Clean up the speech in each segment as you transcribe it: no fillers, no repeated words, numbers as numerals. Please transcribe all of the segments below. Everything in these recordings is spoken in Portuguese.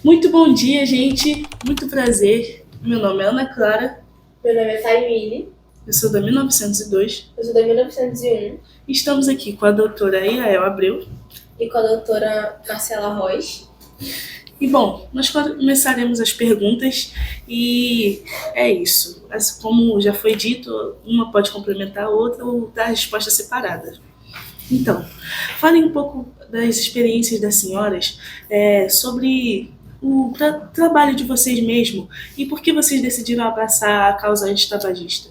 Muito bom dia, gente. Muito prazer. Meu nome é Ana Clara. Meu nome é Taimile. Eu sou da 1902. Eu sou da 1901. Estamos aqui com a doutora Yael Abreu. E com a doutora Marcela Rois. E bom, nós começaremos as perguntas e é isso. Como já foi dito, uma pode complementar a outra ou dar respostas separadas. Então, falem um pouco das experiências das senhoras sobre o trabalho de vocês mesmo e por que vocês decidiram abraçar a causa antitabagista.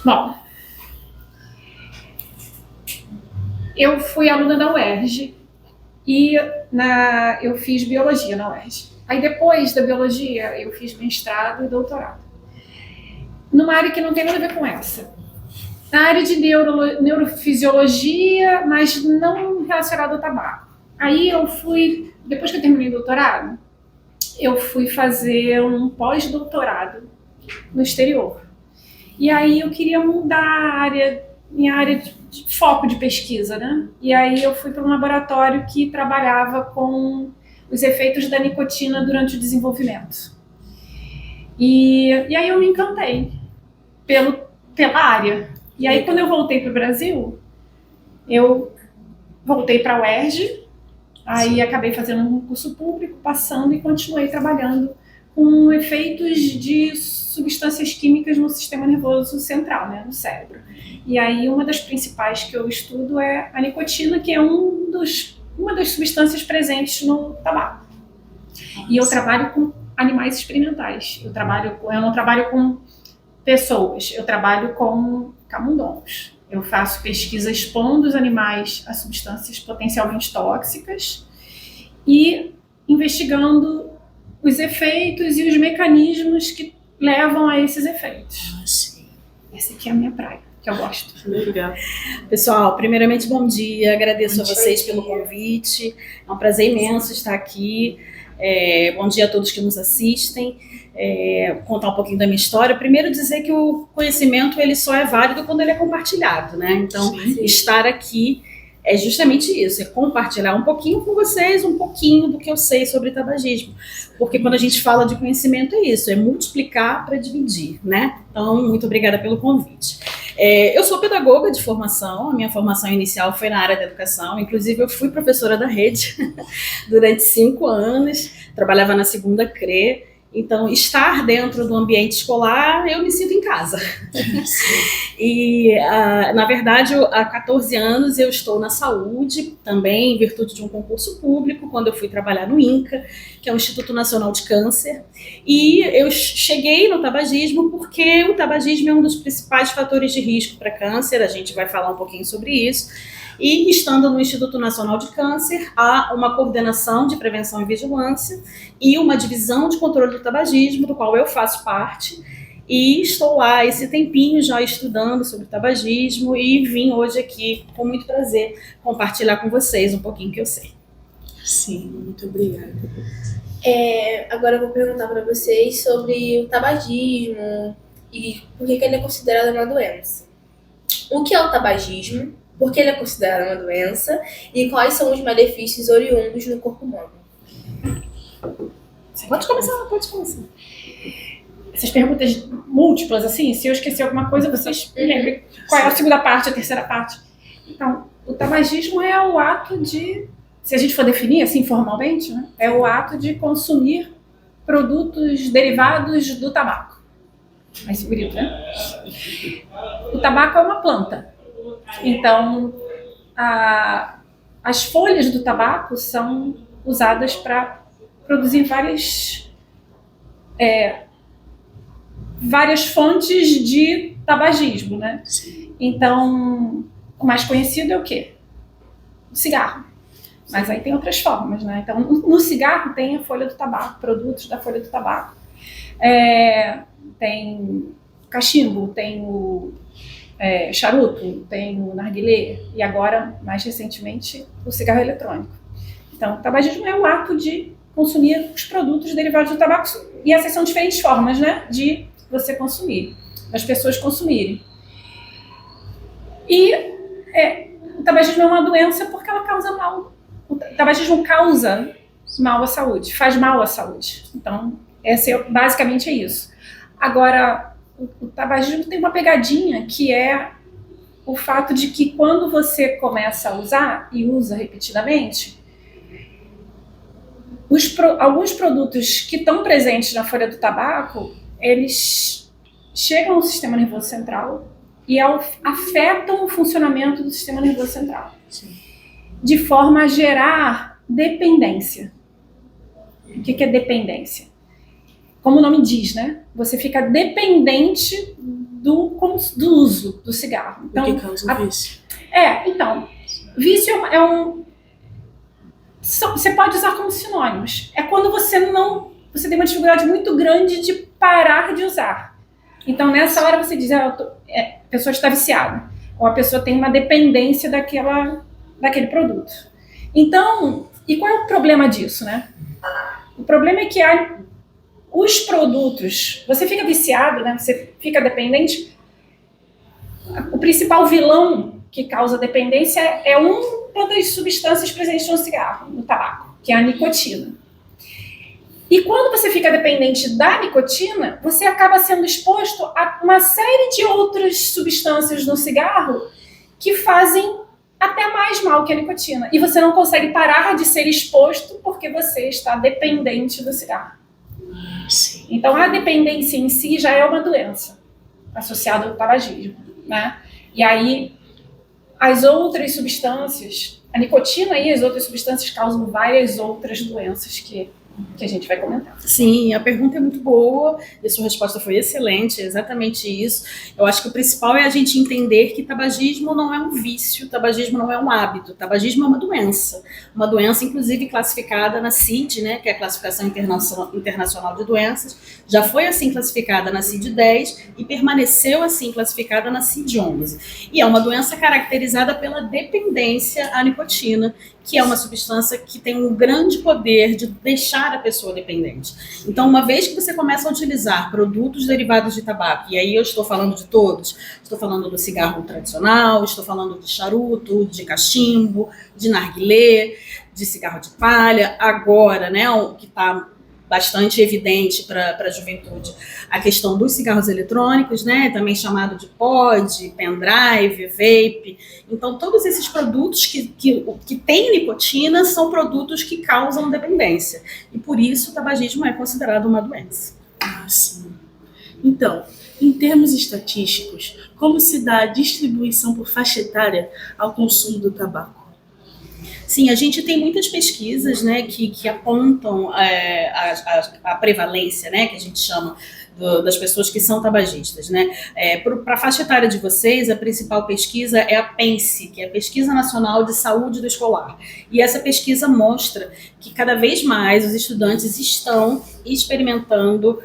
Bom, eu fui aluna da UERJ e eu fiz biologia na UERJ. Aí depois da biologia eu fiz mestrado e doutorado. Numa área que não tem nada a ver com essa. Na área de neurofisiologia, mas não relacionada ao tabaco. Aí depois que eu terminei o doutorado, eu fui fazer um pós-doutorado no exterior. E aí eu queria mudar minha área de foco de pesquisa, né? E aí eu fui para um laboratório que trabalhava com os efeitos da nicotina durante o desenvolvimento. E aí eu me encantei pela área. E aí quando eu voltei para o Brasil, eu voltei para a UERJ, aí acabei fazendo um concurso público, passando e continuei trabalhando com efeitos de substâncias químicas no sistema nervoso central, né, no cérebro. E aí uma das principais que eu estudo é a nicotina, que é uma das substâncias presentes no tabaco. E eu trabalho com animais experimentais. Eu não trabalho com pessoas, eu trabalho com camundongos. Eu faço pesquisa expondo os animais a substâncias potencialmente tóxicas e investigando os efeitos e os mecanismos que levam a esses efeitos. Sim. Essa aqui é a minha praia, que eu gosto. Legal. Pessoal, primeiramente, bom dia. Agradeço a vocês pelo convite. É um prazer imenso estar aqui. Bom dia a todos que nos assistem. Contar um pouquinho da minha história. Primeiro, dizer que o conhecimento ele só é válido quando ele é compartilhado, né? Então, Sim. Estar aqui é justamente isso, é compartilhar um pouquinho com vocês, um pouquinho do que eu sei sobre tabagismo. Porque quando a gente fala de conhecimento é isso, é multiplicar para dividir, né? Então, muito obrigada pelo convite. Eu sou pedagoga de formação, a minha formação inicial foi na área da educação, inclusive eu fui professora da rede durante 5 anos, trabalhava na segunda CRE. Então, estar dentro do ambiente escolar, eu me sinto em casa. E, na verdade, há 14 anos eu estou na saúde, também em virtude de um concurso público, quando eu fui trabalhar no INCA, que é o Instituto Nacional de Câncer. E eu cheguei no tabagismo porque o tabagismo é um dos principais fatores de risco para câncer, a gente vai falar um pouquinho sobre isso. E estando no Instituto Nacional de Câncer, há uma coordenação de prevenção e vigilância e uma divisão de controle do tabagismo, do qual eu faço parte, e estou lá esse tempinho já estudando sobre tabagismo e vim hoje aqui com muito prazer compartilhar com vocês um pouquinho que eu sei. Sim, muito obrigada. Agora eu vou perguntar para vocês sobre o tabagismo e por que ele é considerado uma doença. O que é o tabagismo? Por que ele é considerado uma doença? E quais são os malefícios oriundos no corpo humano? Pode começar. Essas perguntas múltiplas, assim, se eu esquecer alguma coisa, vocês me lembrem qual é a segunda parte, a terceira parte. Então, o tabagismo é o ato de, se a gente for definir assim formalmente, né, é o ato de consumir produtos derivados do tabaco. Mais bonito, né? O tabaco é uma planta. Então, as folhas do tabaco são usadas para produzir várias fontes de tabagismo, né? Então, o mais conhecido é o quê? O cigarro. Mas aí tem outras formas, né? Então, no cigarro tem a folha do tabaco, produtos da folha do tabaco. Tem cachimbo, tem o charuto, tem o narguilé e agora, mais recentemente, o cigarro eletrônico. Então, o tabagismo é o ato de consumir os produtos derivados do tabaco e essas são diferentes formas, né, de você consumir, das pessoas consumirem. E o tabagismo é uma doença porque ela causa mal. tabagismo causa mal à saúde, faz mal à saúde. Então, basicamente é isso. Agora, o tabagismo tem uma pegadinha que é o fato de que quando você começa a usar e usa repetidamente, alguns produtos que estão presentes na folha do tabaco, eles chegam ao sistema nervoso central e afetam o funcionamento do sistema nervoso central. Sim. De forma a gerar dependência. O que é dependência? Como o nome diz, né? Você fica dependente do uso do cigarro. Então, o que causa o vício? Então, vício você pode usar como sinônimos. É quando você tem uma dificuldade muito grande de parar de usar. Então, nessa hora você diz, a pessoa está viciada. Ou a pessoa tem uma dependência daquele produto. Então, e qual é o problema disso, né? O problema é que os produtos, você fica viciado, né? Você fica dependente. O principal vilão que causa dependência é uma das substâncias presentes no cigarro, no tabaco, que é a nicotina. E quando você fica dependente da nicotina, você acaba sendo exposto a uma série de outras substâncias no cigarro que fazem até mais mal que a nicotina. E você não consegue parar de ser exposto porque você está dependente do cigarro. Sim. Então, a dependência em si já é uma doença associada ao tabagismo, né? E aí, as outras substâncias, a nicotina e as outras substâncias causam várias outras doenças que a gente vai comentar. Sim, a pergunta é muito boa e a sua resposta foi excelente, é exatamente isso. Eu acho que o principal é a gente entender que tabagismo não é um vício, tabagismo não é um hábito, tabagismo é uma doença inclusive classificada na CID, né, que é a Classificação Internacional de Doenças, já foi assim classificada na CID-10 e permaneceu assim classificada na CID-11. E é uma doença caracterizada pela dependência à nicotina, que é uma substância que tem um grande poder de deixar a pessoa dependente. Então, uma vez que você começa a utilizar produtos derivados de tabaco, e aí eu estou falando de todos, estou falando do cigarro tradicional, estou falando de charuto, de cachimbo, de narguilé, de cigarro de palha, agora, né, o que está bastante evidente para a juventude, a questão dos cigarros eletrônicos, né, também chamado de pod, pendrive, vape. Então, todos esses produtos que têm nicotina são produtos que causam dependência. E por isso o tabagismo é considerado uma doença. Ah, sim. Então, em termos estatísticos, como se dá a distribuição por faixa etária ao consumo do tabaco? Sim, a gente tem muitas pesquisas, né, que apontam a prevalência, né, que a gente chama das pessoas que são tabagistas, né. Para a faixa etária de vocês, a principal pesquisa é a PENSE, que é a Pesquisa Nacional de Saúde do Escolar. E essa pesquisa mostra que cada vez mais os estudantes estão experimentando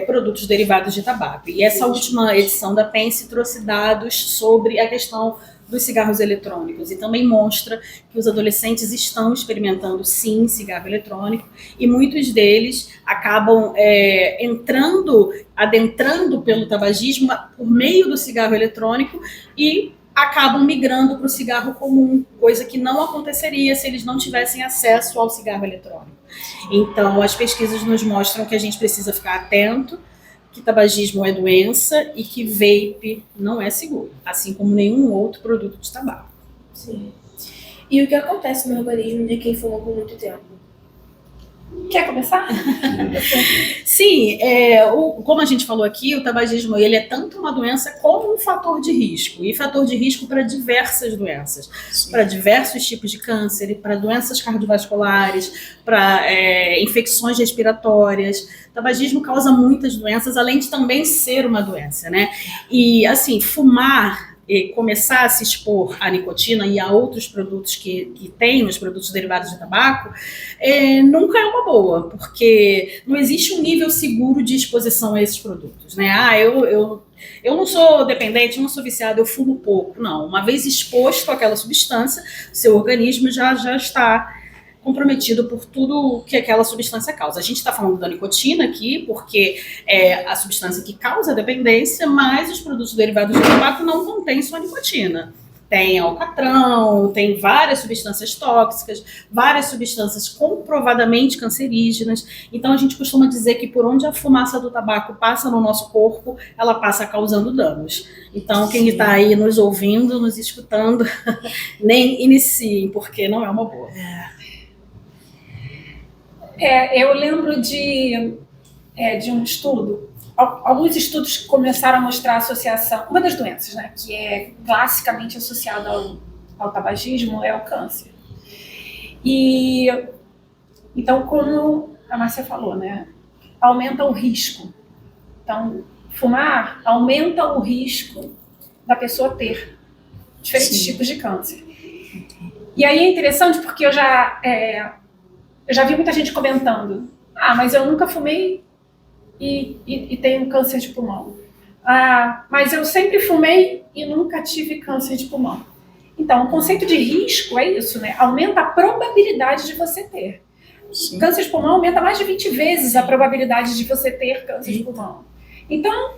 produtos derivados de tabaco. E essa última edição da PENSE trouxe dados sobre a questão dos cigarros eletrônicos e também mostra que os adolescentes estão experimentando sim cigarro eletrônico e muitos deles acabam adentrando pelo tabagismo por meio do cigarro eletrônico e acabam migrando para o cigarro comum, coisa que não aconteceria se eles não tivessem acesso ao cigarro eletrônico. Então, as pesquisas nos mostram que a gente precisa ficar atento, que tabagismo é doença e que vape não é seguro, assim como nenhum outro produto de tabaco. Sim. E o que acontece no organismo de quem fuma por muito tempo? Quer começar? Sim, como a gente falou aqui, o tabagismo ele é tanto uma doença como um fator de risco, e fator de risco para diversas doenças, para diversos tipos de câncer, para doenças cardiovasculares, para infecções respiratórias. O tabagismo causa muitas doenças, além de também ser uma doença, né? E, assim, fumar e começar a se expor à nicotina e a outros produtos que tem nos produtos derivados de tabaco, nunca é uma boa, porque não existe um nível seguro de exposição a esses produtos, né? Eu não sou dependente, não sou viciado, eu fumo pouco. Não, uma vez exposto àquela substância, seu organismo já está comprometido por tudo que aquela substância causa. A gente está falando da nicotina aqui, porque é a substância que causa a dependência, mas os produtos derivados do tabaco não contêm só nicotina. Tem alcatrão, tem várias substâncias tóxicas, várias substâncias comprovadamente cancerígenas. Então a gente costuma dizer que por onde a fumaça do tabaco passa no nosso corpo, ela passa causando danos. Então quem está aí nos ouvindo, nos escutando, nem iniciem, porque não é uma boa. Eu lembro de um estudo. Alguns estudos começaram a mostrar a associação, uma das doenças, né, que é classicamente associada ao tabagismo, é o câncer. E então, como a Márcia falou, né, aumenta o risco. Então, fumar aumenta o risco da pessoa ter diferentes tipos de câncer. E aí é interessante porque eu já vi muita gente comentando: mas eu nunca fumei e tenho câncer de pulmão. Mas eu sempre fumei e nunca tive câncer de pulmão. Então, o conceito de risco é isso, né? Aumenta a probabilidade de você ter. Sim. Câncer de pulmão aumenta mais de 20 vezes a probabilidade de você ter câncer de pulmão. Então,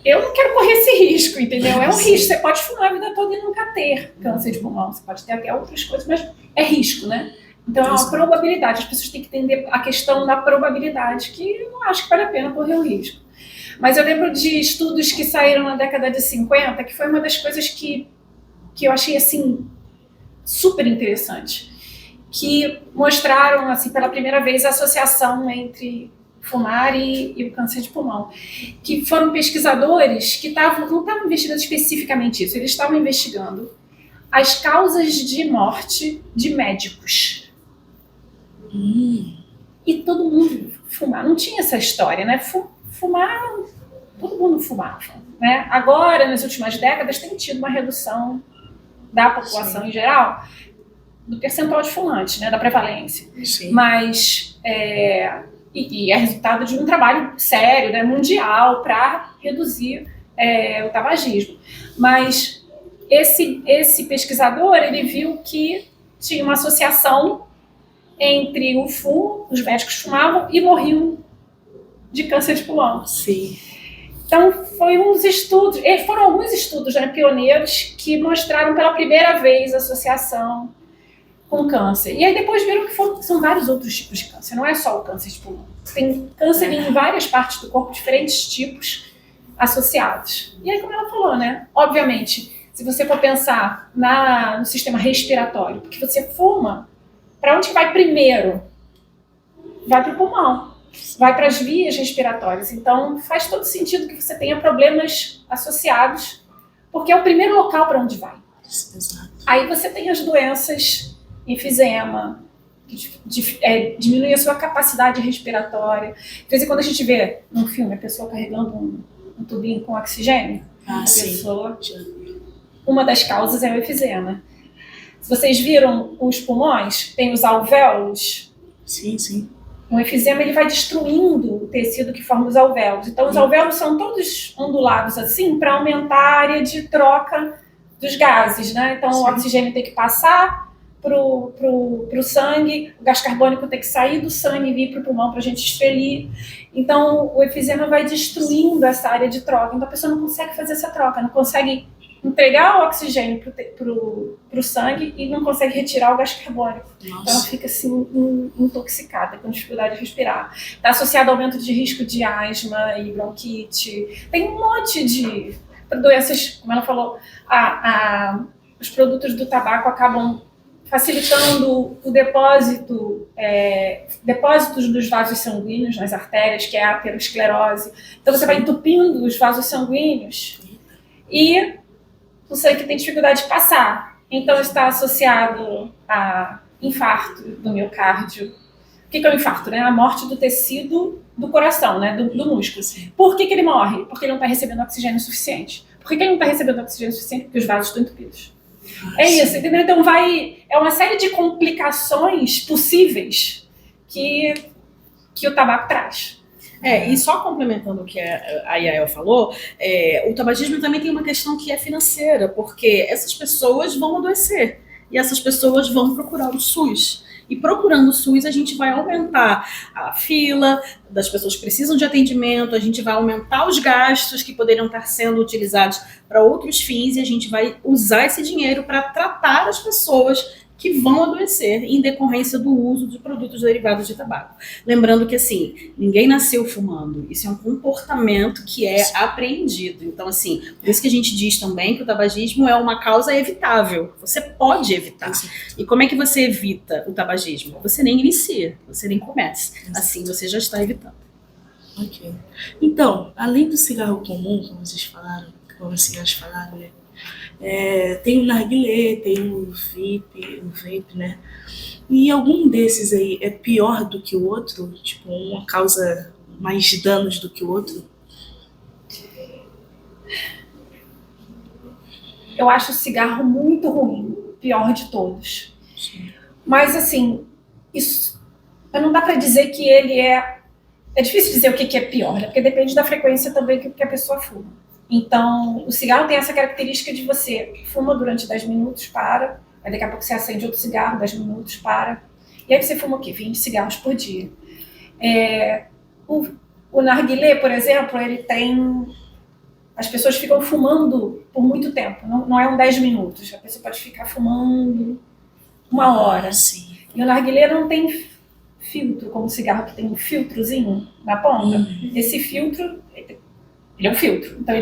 eu não quero correr esse risco, entendeu? É um risco. Você pode fumar a vida toda e nunca ter câncer de pulmão. Você pode ter até outras coisas, mas é risco, né? Então, é uma probabilidade. As pessoas têm que entender a questão da probabilidade, que eu não acho que vale a pena correr o risco. Mas eu lembro de estudos que saíram na década de 50, que foi uma das coisas que eu achei, assim, super interessante. Que mostraram, assim, pela primeira vez a associação entre fumar e o câncer de pulmão. Que foram pesquisadores que não estavam investigando especificamente isso. Eles estavam investigando as causas de morte de médicos. E todo mundo fumava. Não tinha essa história, né? Fumar, todo mundo fumava, né? Agora, nas últimas décadas, tem tido uma redução da população em geral do percentual de fumantes, né? Da prevalência. Sim. Mas é resultado de um trabalho sério, né? Mundial, para reduzir o tabagismo. Mas esse pesquisador, ele viu que tinha uma associação entre o fumo, os médicos fumavam e morriam de câncer de pulmão. Sim. Então, foram alguns estudos, né, pioneiros, que mostraram pela primeira vez a associação com câncer. E aí depois viram que são vários outros tipos de câncer, não é só o câncer de pulmão. Tem câncer em várias partes do corpo, diferentes tipos associados. E aí, como ela falou, né, obviamente, se você for pensar no sistema respiratório, porque você fuma, para onde que vai primeiro? Vai para o pulmão, vai para as vias respiratórias. Então, faz todo sentido que você tenha problemas associados, porque é o primeiro local para onde vai. Exato. Aí você tem as doenças, enfisema, que diminui a sua capacidade respiratória. De vez em quando a gente vê num filme a pessoa carregando um tubinho com oxigênio. Uma das causas é o enfisema. Se vocês viram os pulmões, tem os alvéolos. Sim, sim. O enfisema, ele vai destruindo o tecido que forma os alvéolos. Então, os alvéolos são todos ondulados assim para aumentar a área de troca dos gases, né? Então, o oxigênio tem que passar pro sangue, o gás carbônico tem que sair do sangue e vir para o pulmão para a gente expelir. Então, o enfisema vai destruindo essa área de troca. Então, a pessoa não consegue fazer essa troca, não consegue entregar o oxigênio pro sangue e não consegue retirar o gás carbônico. Nossa. Então ela fica assim intoxicada, com dificuldade de respirar. Está associado ao aumento de risco de asma e bronquite. Tem um monte de doenças, como ela falou, os produtos do tabaco acabam facilitando o depósitos dos vasos sanguíneos nas artérias, que é a aterosclerose. Então você vai entupindo os vasos sanguíneos e o sangue tem dificuldade de passar. Então, está associado a infarto do miocárdio. O que é o infarto? Né? A morte do tecido do coração, né? do músculo. Por que ele morre? Porque ele não está recebendo oxigênio suficiente. Por que ele não está recebendo oxigênio suficiente? Porque os vasos estão entupidos. É isso, entendeu? Então, é uma série de complicações possíveis que o tabaco traz. E só complementando o que a Yael falou, o tabagismo também tem uma questão que é financeira, porque essas pessoas vão adoecer e essas pessoas vão procurar o SUS. E procurando o SUS, a gente vai aumentar a fila das pessoas que precisam de atendimento, a gente vai aumentar os gastos que poderiam estar sendo utilizados para outros fins e a gente vai usar esse dinheiro para tratar as pessoas que vão adoecer em decorrência do uso de produtos derivados de tabaco. Lembrando que, assim, ninguém nasceu fumando. Isso é um comportamento que é apreendido. Então, assim, por isso que a gente diz também que o tabagismo é uma causa evitável. Você pode evitar. E como é que você evita o tabagismo? Você nem inicia, você nem começa. Assim, você já está evitando. Ok. Então, além do cigarro comum, como vocês falaram, como as senhoras falaram, né? Tem o narguilé, tem o vape, né? E algum desses aí é pior do que o outro? Tipo, uma causa mais danos do que o outro? Eu acho o cigarro muito ruim, pior de todos. Mas, assim, isso não dá para dizer que ele é... É difícil dizer o que é pior, né? Porque depende da frequência também que a pessoa fuma. Então, o cigarro tem essa característica de você fuma durante 10 minutos, para, aí daqui a pouco você acende outro cigarro, 10 minutos, para, e aí você fuma o quê? 20 cigarros por dia. O narguilé, por exemplo, ele tem... As pessoas ficam fumando por muito tempo, não é 10 minutos, a pessoa pode ficar fumando 1 hora. Sim. E o narguilé não tem filtro, como o cigarro que tem um filtrozinho na ponta. Esse filtro... Ele é um filtro. Então,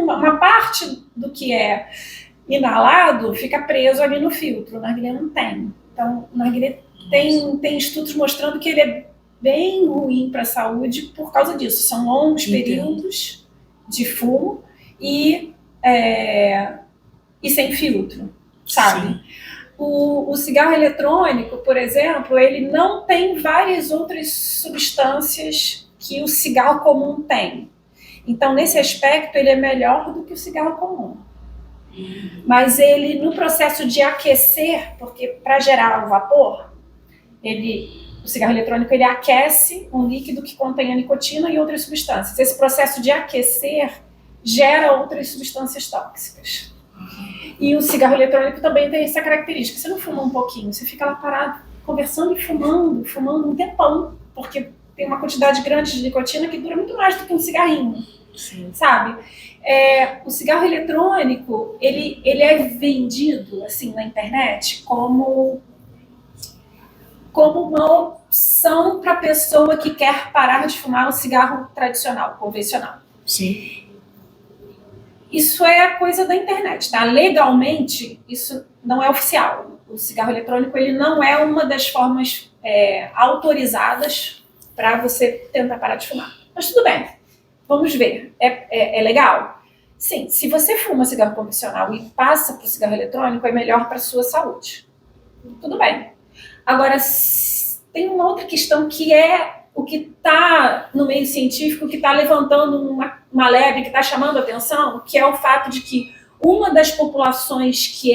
uma parte do que é inalado fica preso ali no filtro. O narguilé não tem. Então, o narguilé tem estudos mostrando que ele é bem ruim para a saúde por causa disso. São longos períodos de fumo e sem filtro, sabe? Sim. O cigarro eletrônico, por exemplo, ele não tem várias outras substâncias que o cigarro comum tem. Então, nesse aspecto, ele é melhor do que o cigarro comum. Mas ele, no processo de aquecer, porque para gerar o vapor, o cigarro eletrônico ele aquece um líquido que contém a nicotina e outras substâncias. Esse processo de aquecer gera outras substâncias tóxicas. E o cigarro eletrônico também tem essa característica. Você não fuma um pouquinho, você fica lá parado, conversando e fumando um tempão, porque tem uma quantidade grande de nicotina que dura muito mais do que um cigarrinho. Sim. Sabe? O cigarro eletrônico, ele é vendido assim na internet como uma opção para a pessoa que quer parar de fumar o cigarro tradicional, convencional. Sim. Isso é coisa da internet, tá? Legalmente, isso não é oficial. O cigarro eletrônico ele não é uma das formas autorizadas para você tentar parar de fumar. Mas tudo bem, vamos ver. É legal? Sim, se você fuma cigarro convencional e passa para o cigarro eletrônico, é melhor para a sua saúde. Tudo bem. Agora, tem uma outra questão que é o que está no meio científico, que está levantando uma lebre, que está chamando a atenção, que é o fato de que uma das populações que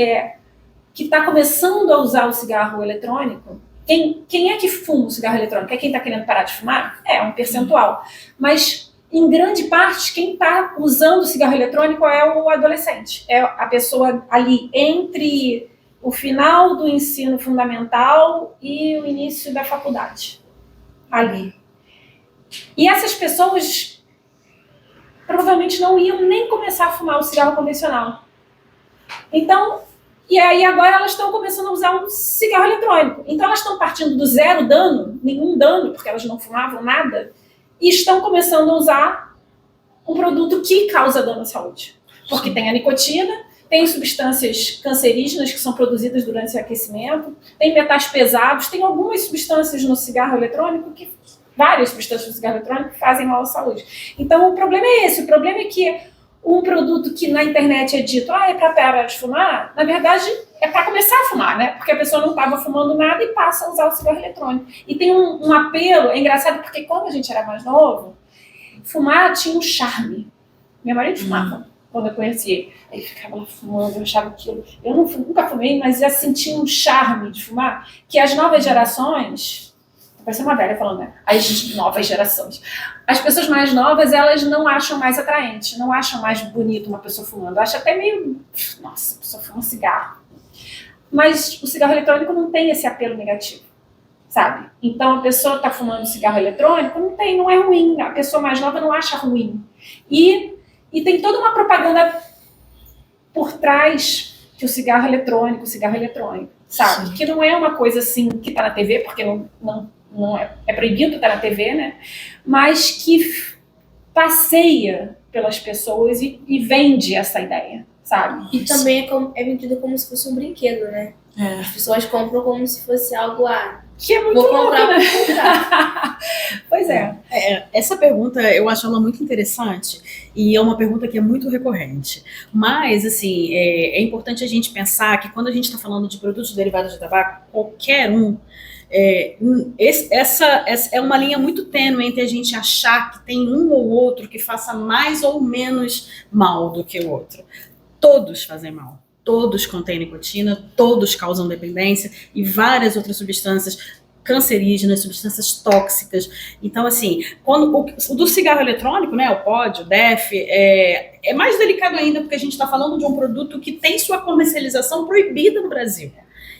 está começando a usar o cigarro eletrônico, quem é que fuma o cigarro eletrônico? É quem está querendo parar de fumar? É um percentual. Mas, em grande parte, quem está usando o cigarro eletrônico é o adolescente. É a pessoa ali entre o final do ensino fundamental e o início da faculdade. Ali. E essas pessoas provavelmente não iam nem começar a fumar o cigarro convencional. Então, e aí agora elas estão começando a usar um cigarro eletrônico. Então elas estão partindo do zero dano, nenhum dano, porque elas não fumavam nada, e estão começando a usar um produto que causa dano à saúde. Porque tem a nicotina, tem substâncias cancerígenas que são produzidas durante o aquecimento, tem metais pesados, tem algumas substâncias no cigarro eletrônico, várias substâncias no cigarro eletrônico que fazem mal à saúde. Então o problema é esse, o problema é que um produto que na internet é dito, é para parar de fumar, na verdade é para começar a fumar, né? Porque a pessoa não estava fumando nada e passa a usar o cigarro eletrônico. E tem um apelo, é engraçado porque quando a gente era mais novo, fumar tinha um charme. Meu marido fumava. Quando eu conheci ele. Aí ele ficava lá fumando, eu achava aquilo. Eu nunca fumei, mas já senti um charme de fumar, que as novas gerações... Tô parecendo uma velha falando, né? As novas gerações. As pessoas mais novas, elas não acham mais atraente, não acham mais bonito uma pessoa fumando. Acha até meio... Nossa, a pessoa fuma um cigarro. mas o cigarro eletrônico não tem esse apelo negativo, sabe? Então a pessoa está fumando cigarro eletrônico, não é ruim, a pessoa mais nova não acha ruim. E tem toda uma propaganda por trás que o cigarro eletrônico, sabe? Sim. Que não é uma coisa assim que está na TV, porque não é proibido estar na TV, né? Mas que passeia pelas pessoas e vende essa ideia, sabe? E também é vendido como se fosse um brinquedo, né? As pessoas compram como se fosse algo que é muito louco, né? Pois é. Essa pergunta eu acho ela muito interessante e é uma pergunta que é muito recorrente. Mas, assim, é importante a gente pensar que quando a gente está falando de produtos derivados de tabaco, qualquer um, essa é uma linha muito tênue entre a gente achar que tem um ou outro que faça mais ou menos mal do que o outro. Todos fazem mal. Todos contêm nicotina, todos causam dependência e várias outras substâncias cancerígenas, substâncias tóxicas. Então, assim, quando o do cigarro eletrônico, né, o POD, o DEF, é mais delicado ainda porque a gente está falando de um produto que tem sua comercialização proibida no Brasil.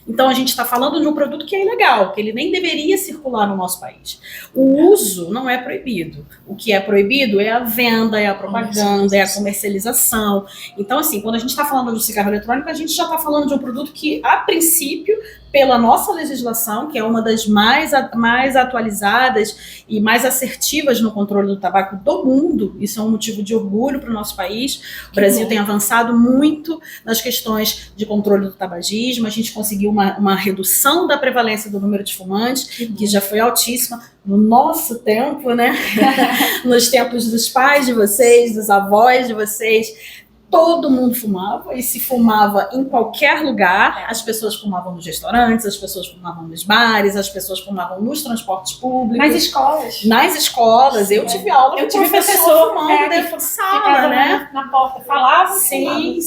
Então, a gente está falando de um produto que é ilegal, que ele nem deveria circular no nosso país. O uso não é proibido. O que é proibido é a venda, é a propaganda, é a comercialização. Então, assim, quando a gente está falando de cigarro eletrônico, a gente já está falando de um produto que, a princípio, pela nossa legislação, que é uma das mais atualizadas e mais assertivas no controle do tabaco do mundo, isso é um motivo de orgulho para o nosso país. O Brasil tem avançado muito nas questões de controle do tabagismo, a gente conseguiu uma redução da prevalência do número de fumantes, que já foi altíssima no nosso tempo, né? Nos tempos dos pais de vocês, dos avós de vocês. Todo mundo fumava, e se fumava em qualquer lugar. As pessoas fumavam nos restaurantes, as pessoas fumavam nos bares, as pessoas fumavam nos transportes públicos. Nas escolas. Eu tive aula com o professor fumando dentro da sala, né? Na porta, falava. Sim.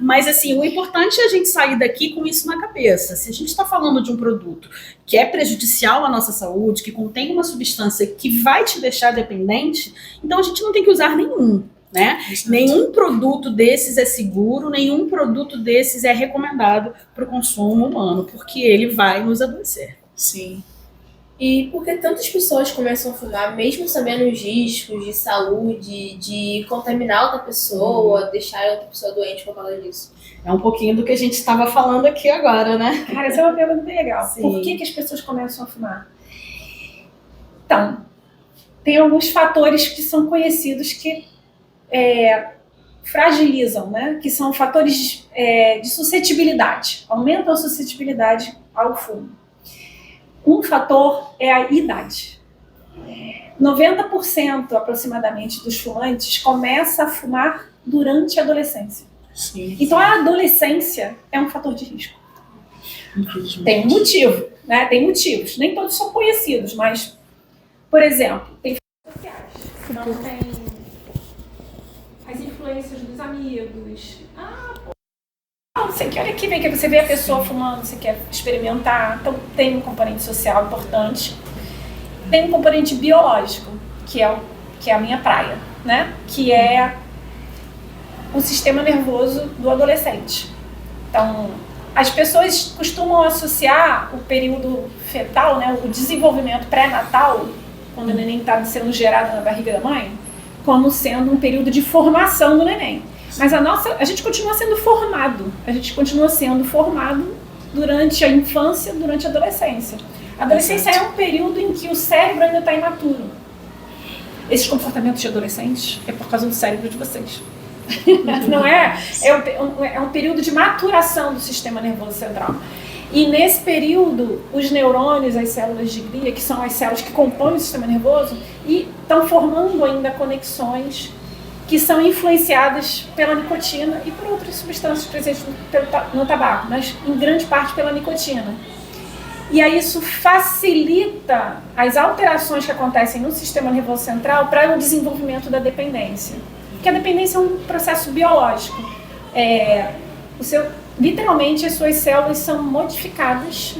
Mas, assim, o importante é a gente sair daqui com isso na cabeça. Se a gente está falando de um produto que é prejudicial à nossa saúde, que contém uma substância que vai te deixar dependente, então a gente não tem que usar nenhum. Né? Nenhum produto desses é seguro, nenhum produto desses é recomendado para o consumo humano, porque ele vai nos adoecer. Sim. E por que tantas pessoas começam a fumar, mesmo sabendo os riscos de saúde, de contaminar outra pessoa, deixar a outra pessoa doente por causa disso? É um pouquinho do que a gente estava falando aqui agora, né? Cara, essa é uma pergunta bem legal. Sim. Por que as pessoas começam a fumar? Então, tem alguns fatores que são conhecidos que fragilizam, né? Que são fatores de suscetibilidade, aumentam a suscetibilidade ao fumo. Um fator é a idade. 90% aproximadamente dos fumantes começa a fumar durante a adolescência. Sim. Então a adolescência é um fator de risco. Tem um motivo, né? Tem motivos. Nem todos são conhecidos, mas, por exemplo, tem sociais. Não tem as influências dos amigos. Não sei que, olha aqui, vem que você vê a pessoa fumando, você quer experimentar. Então tem um componente social importante. Tem um componente biológico, que é a minha praia, né? Que é o sistema nervoso do adolescente. Então, as pessoas costumam associar o período fetal, né, o desenvolvimento pré-natal, quando o neném está sendo gerado na barriga da mãe, como sendo um período de formação do neném. Mas a gente continua sendo formado. A gente continua sendo formado durante a infância, durante a adolescência. A adolescência é um período em que o cérebro ainda está imaturo. Esses comportamentos de adolescentes é por causa do cérebro de vocês. Não é? É um período de maturação do sistema nervoso central. E nesse período, os neurônios, as células de glia, que são as células que compõem o sistema nervoso, e estão formando ainda conexões que são influenciadas pela nicotina e por outras substâncias presentes no tabaco, mas em grande parte pela nicotina. E aí isso facilita as alterações que acontecem no sistema nervoso central para o desenvolvimento da dependência. Porque a dependência é um processo biológico. Literalmente as suas células são modificadas,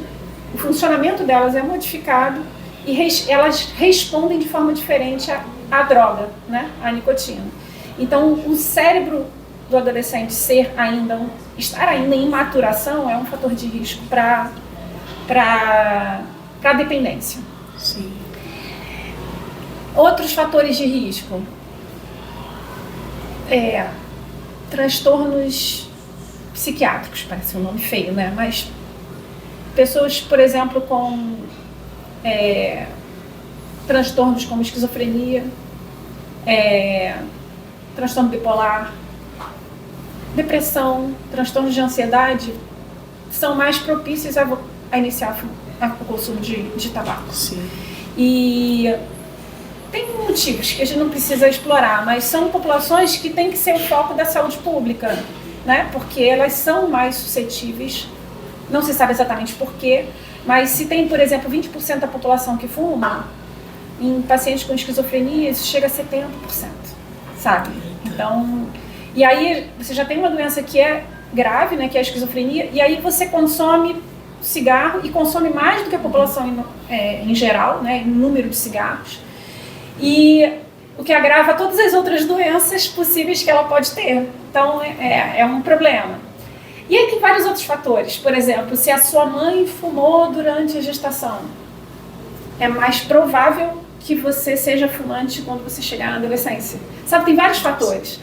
o funcionamento delas é modificado e elas respondem de forma diferente à droga, né? À nicotina. Então o cérebro do adolescente ser ainda estar ainda em maturação é um fator de risco para dependência. Sim. Outros fatores de risco. Transtornos psiquiátricos, parece um nome feio, né? Mas pessoas, por exemplo, com transtornos como esquizofrenia, transtorno bipolar, depressão, transtornos de ansiedade, são mais propícios a iniciar o consumo de tabaco. Sim. E tem motivos que a gente não precisa explorar, mas são populações que têm que ser o foco da saúde pública, né? Porque elas são mais suscetíveis, não se sabe exatamente por quê, mas se tem, por exemplo, 20% da população que fuma, em pacientes com esquizofrenia isso chega a 70%, sabe? Então, e aí você já tem uma doença que é grave, né, que é a esquizofrenia, e aí você consome cigarro e consome mais do que a população em geral, né, em número de cigarros, e o que agrava todas as outras doenças possíveis que ela pode ter. Então é um problema. E aí tem vários outros fatores. Por exemplo, se a sua mãe fumou durante a gestação, é mais provável que você seja fumante quando você chegar na adolescência. Sabe, tem vários fatores.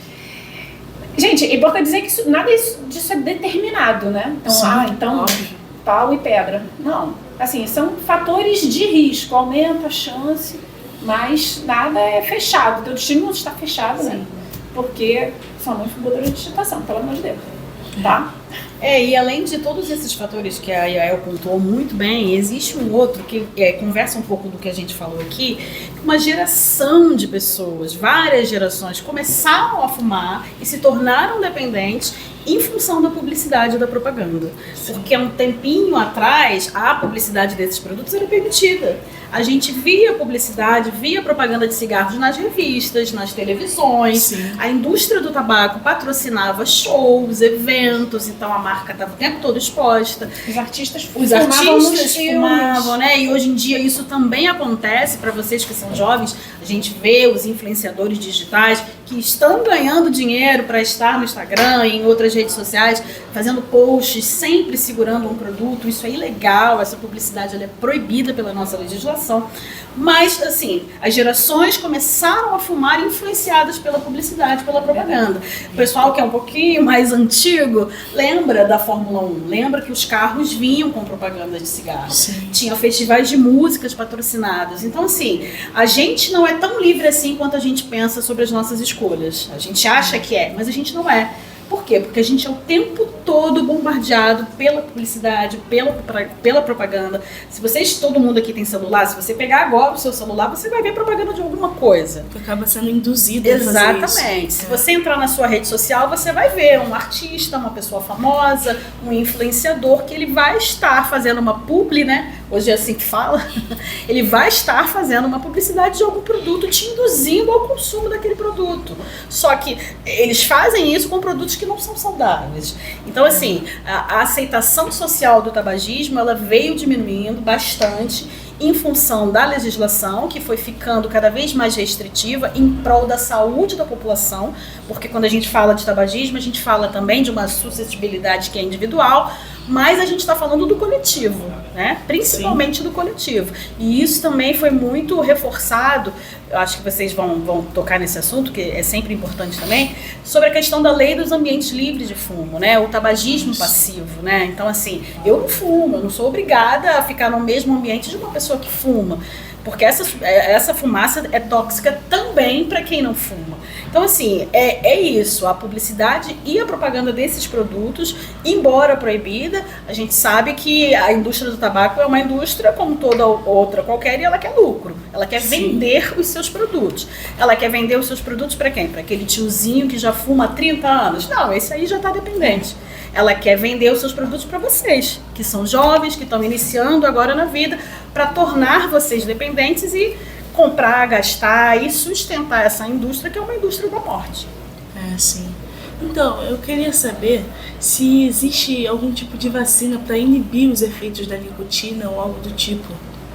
Gente, é importante dizer que nada disso é determinado, né? Então, Sim, então óbvio. pau e pedra. Não. Assim, são fatores de risco, aumenta a chance, mas nada é fechado. O teu destino não está fechado, né? Porque sua mãe fumou durante a gestação, pelo amor de Deus. Tá? E além de todos esses fatores que a Yael pontuou muito bem, existe um outro que conversa um pouco do que a gente falou aqui, uma geração de pessoas, várias gerações, começaram a fumar e se tornaram dependentes em função da publicidade e da propaganda. Porque há um tempinho atrás, a publicidade desses produtos era permitida. A gente via publicidade, via propaganda de cigarros nas revistas, nas televisões. Sim. A indústria do tabaco patrocinava shows, eventos, então a marca estava o tempo todo exposta. Os artistas Os fumavam nos artistas filmes. fumavam, né? E hoje em dia isso também acontece para vocês que são jovens. A gente vê os influenciadores digitais que estão ganhando dinheiro para estar no Instagram e em outras redes sociais, fazendo posts, sempre segurando um produto. Isso é ilegal, essa publicidade ela é proibida pela nossa legislação. Mas, assim, as gerações começaram a fumar influenciadas pela publicidade, pela propaganda. O pessoal que é um pouquinho mais antigo lembra da Fórmula 1, lembra que os carros vinham com propaganda de cigarro. Sim. Tinha festivais de músicas patrocinados. Então, assim, a gente não é tão livre assim quanto a gente pensa sobre as nossas escolhas. A gente acha que é, mas a gente não é. Por quê? Porque a gente é o tempo todo bombardeado pela publicidade, pela propaganda. Se todo mundo aqui tem celular, se você pegar agora o seu celular, você vai ver propaganda de alguma coisa. Tu acaba sendo induzido a fazer Exatamente. isso. Se você entrar na sua rede social, você vai ver um artista, uma pessoa famosa, um influenciador, que ele vai estar fazendo uma publi, né? Hoje é assim que fala. Ele vai estar fazendo uma publicidade de algum produto, te induzindo ao consumo daquele produto. Só que eles fazem isso com produtos que não são saudáveis. Então, assim, a aceitação social do tabagismo, ela veio diminuindo bastante em função da legislação, que foi ficando cada vez mais restritiva em prol da saúde da população, porque quando a gente fala de tabagismo, a gente fala também de uma suscetibilidade que é individual, mas a gente está falando do coletivo, né? Principalmente Sim. do coletivo. E isso também foi muito reforçado, eu acho que vocês vão tocar nesse assunto, que é sempre importante também, sobre a questão da lei dos ambientes livres de fumo, né? O tabagismo passivo, né? Então, assim, eu não fumo, eu não sou obrigada a ficar no mesmo ambiente de uma pessoa que fuma, porque essa fumaça é tóxica também para quem não fuma. Então, assim, é isso, a publicidade e a propaganda desses produtos, embora proibida, a gente sabe que a indústria do tabaco é uma indústria como toda outra qualquer e ela quer lucro, ela quer Sim. vender os seus produtos. Ela quer vender os seus produtos para quem? Para aquele tiozinho que já fuma há 30 anos? Não, esse aí já está dependente. Ela quer vender os seus produtos para vocês, que são jovens, que estão iniciando agora na vida, para tornar vocês dependentes e comprar, gastar e sustentar essa indústria, que é uma indústria da morte. É, sim. Então, eu queria saber se existe algum tipo de vacina para inibir os efeitos da nicotina ou algo do tipo.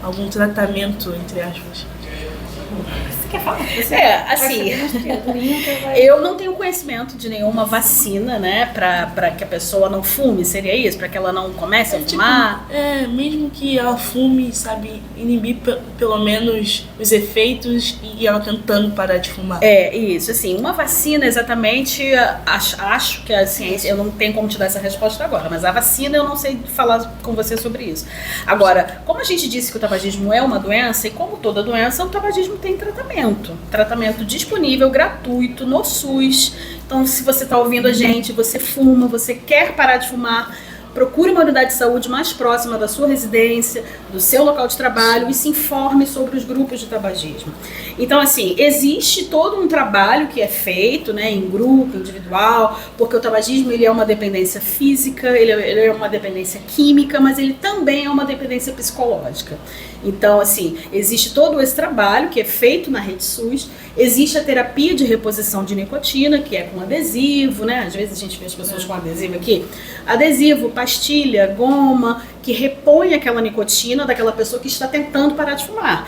Algum tratamento, entre aspas. Você quer falar? Você assim, eu não tenho conhecimento de nenhuma vacina, né, pra que a pessoa não fume, seria isso? Pra que ela não comece a fumar? Mesmo que ela fume, sabe, inibir pelo menos os efeitos e ela tentando parar de fumar. Isso, assim, uma vacina exatamente, acho que a ciência, eu não tenho como te dar essa resposta agora, mas a vacina eu não sei falar com você sobre isso. Agora, como a gente disse que o tabagismo é uma doença, e como toda doença, o tabagismo tem tratamento disponível, gratuito, no SUS. Então, se você está ouvindo a gente, você fuma, você quer parar de fumar, procure uma unidade de saúde mais próxima da sua residência, do seu local de trabalho e se informe sobre os grupos de tabagismo. Então, assim, existe todo um trabalho que é feito, né, em grupo, individual, porque o tabagismo ele é uma dependência física, ele é uma dependência química, mas ele também é uma dependência psicológica. Então, assim, existe todo esse trabalho que é feito na rede SUS, existe a terapia de reposição de nicotina, que é com adesivo, né? Às vezes a gente vê as pessoas com adesivo aqui. Adesivo, pastilha, goma, que repõe aquela nicotina daquela pessoa que está tentando parar de fumar.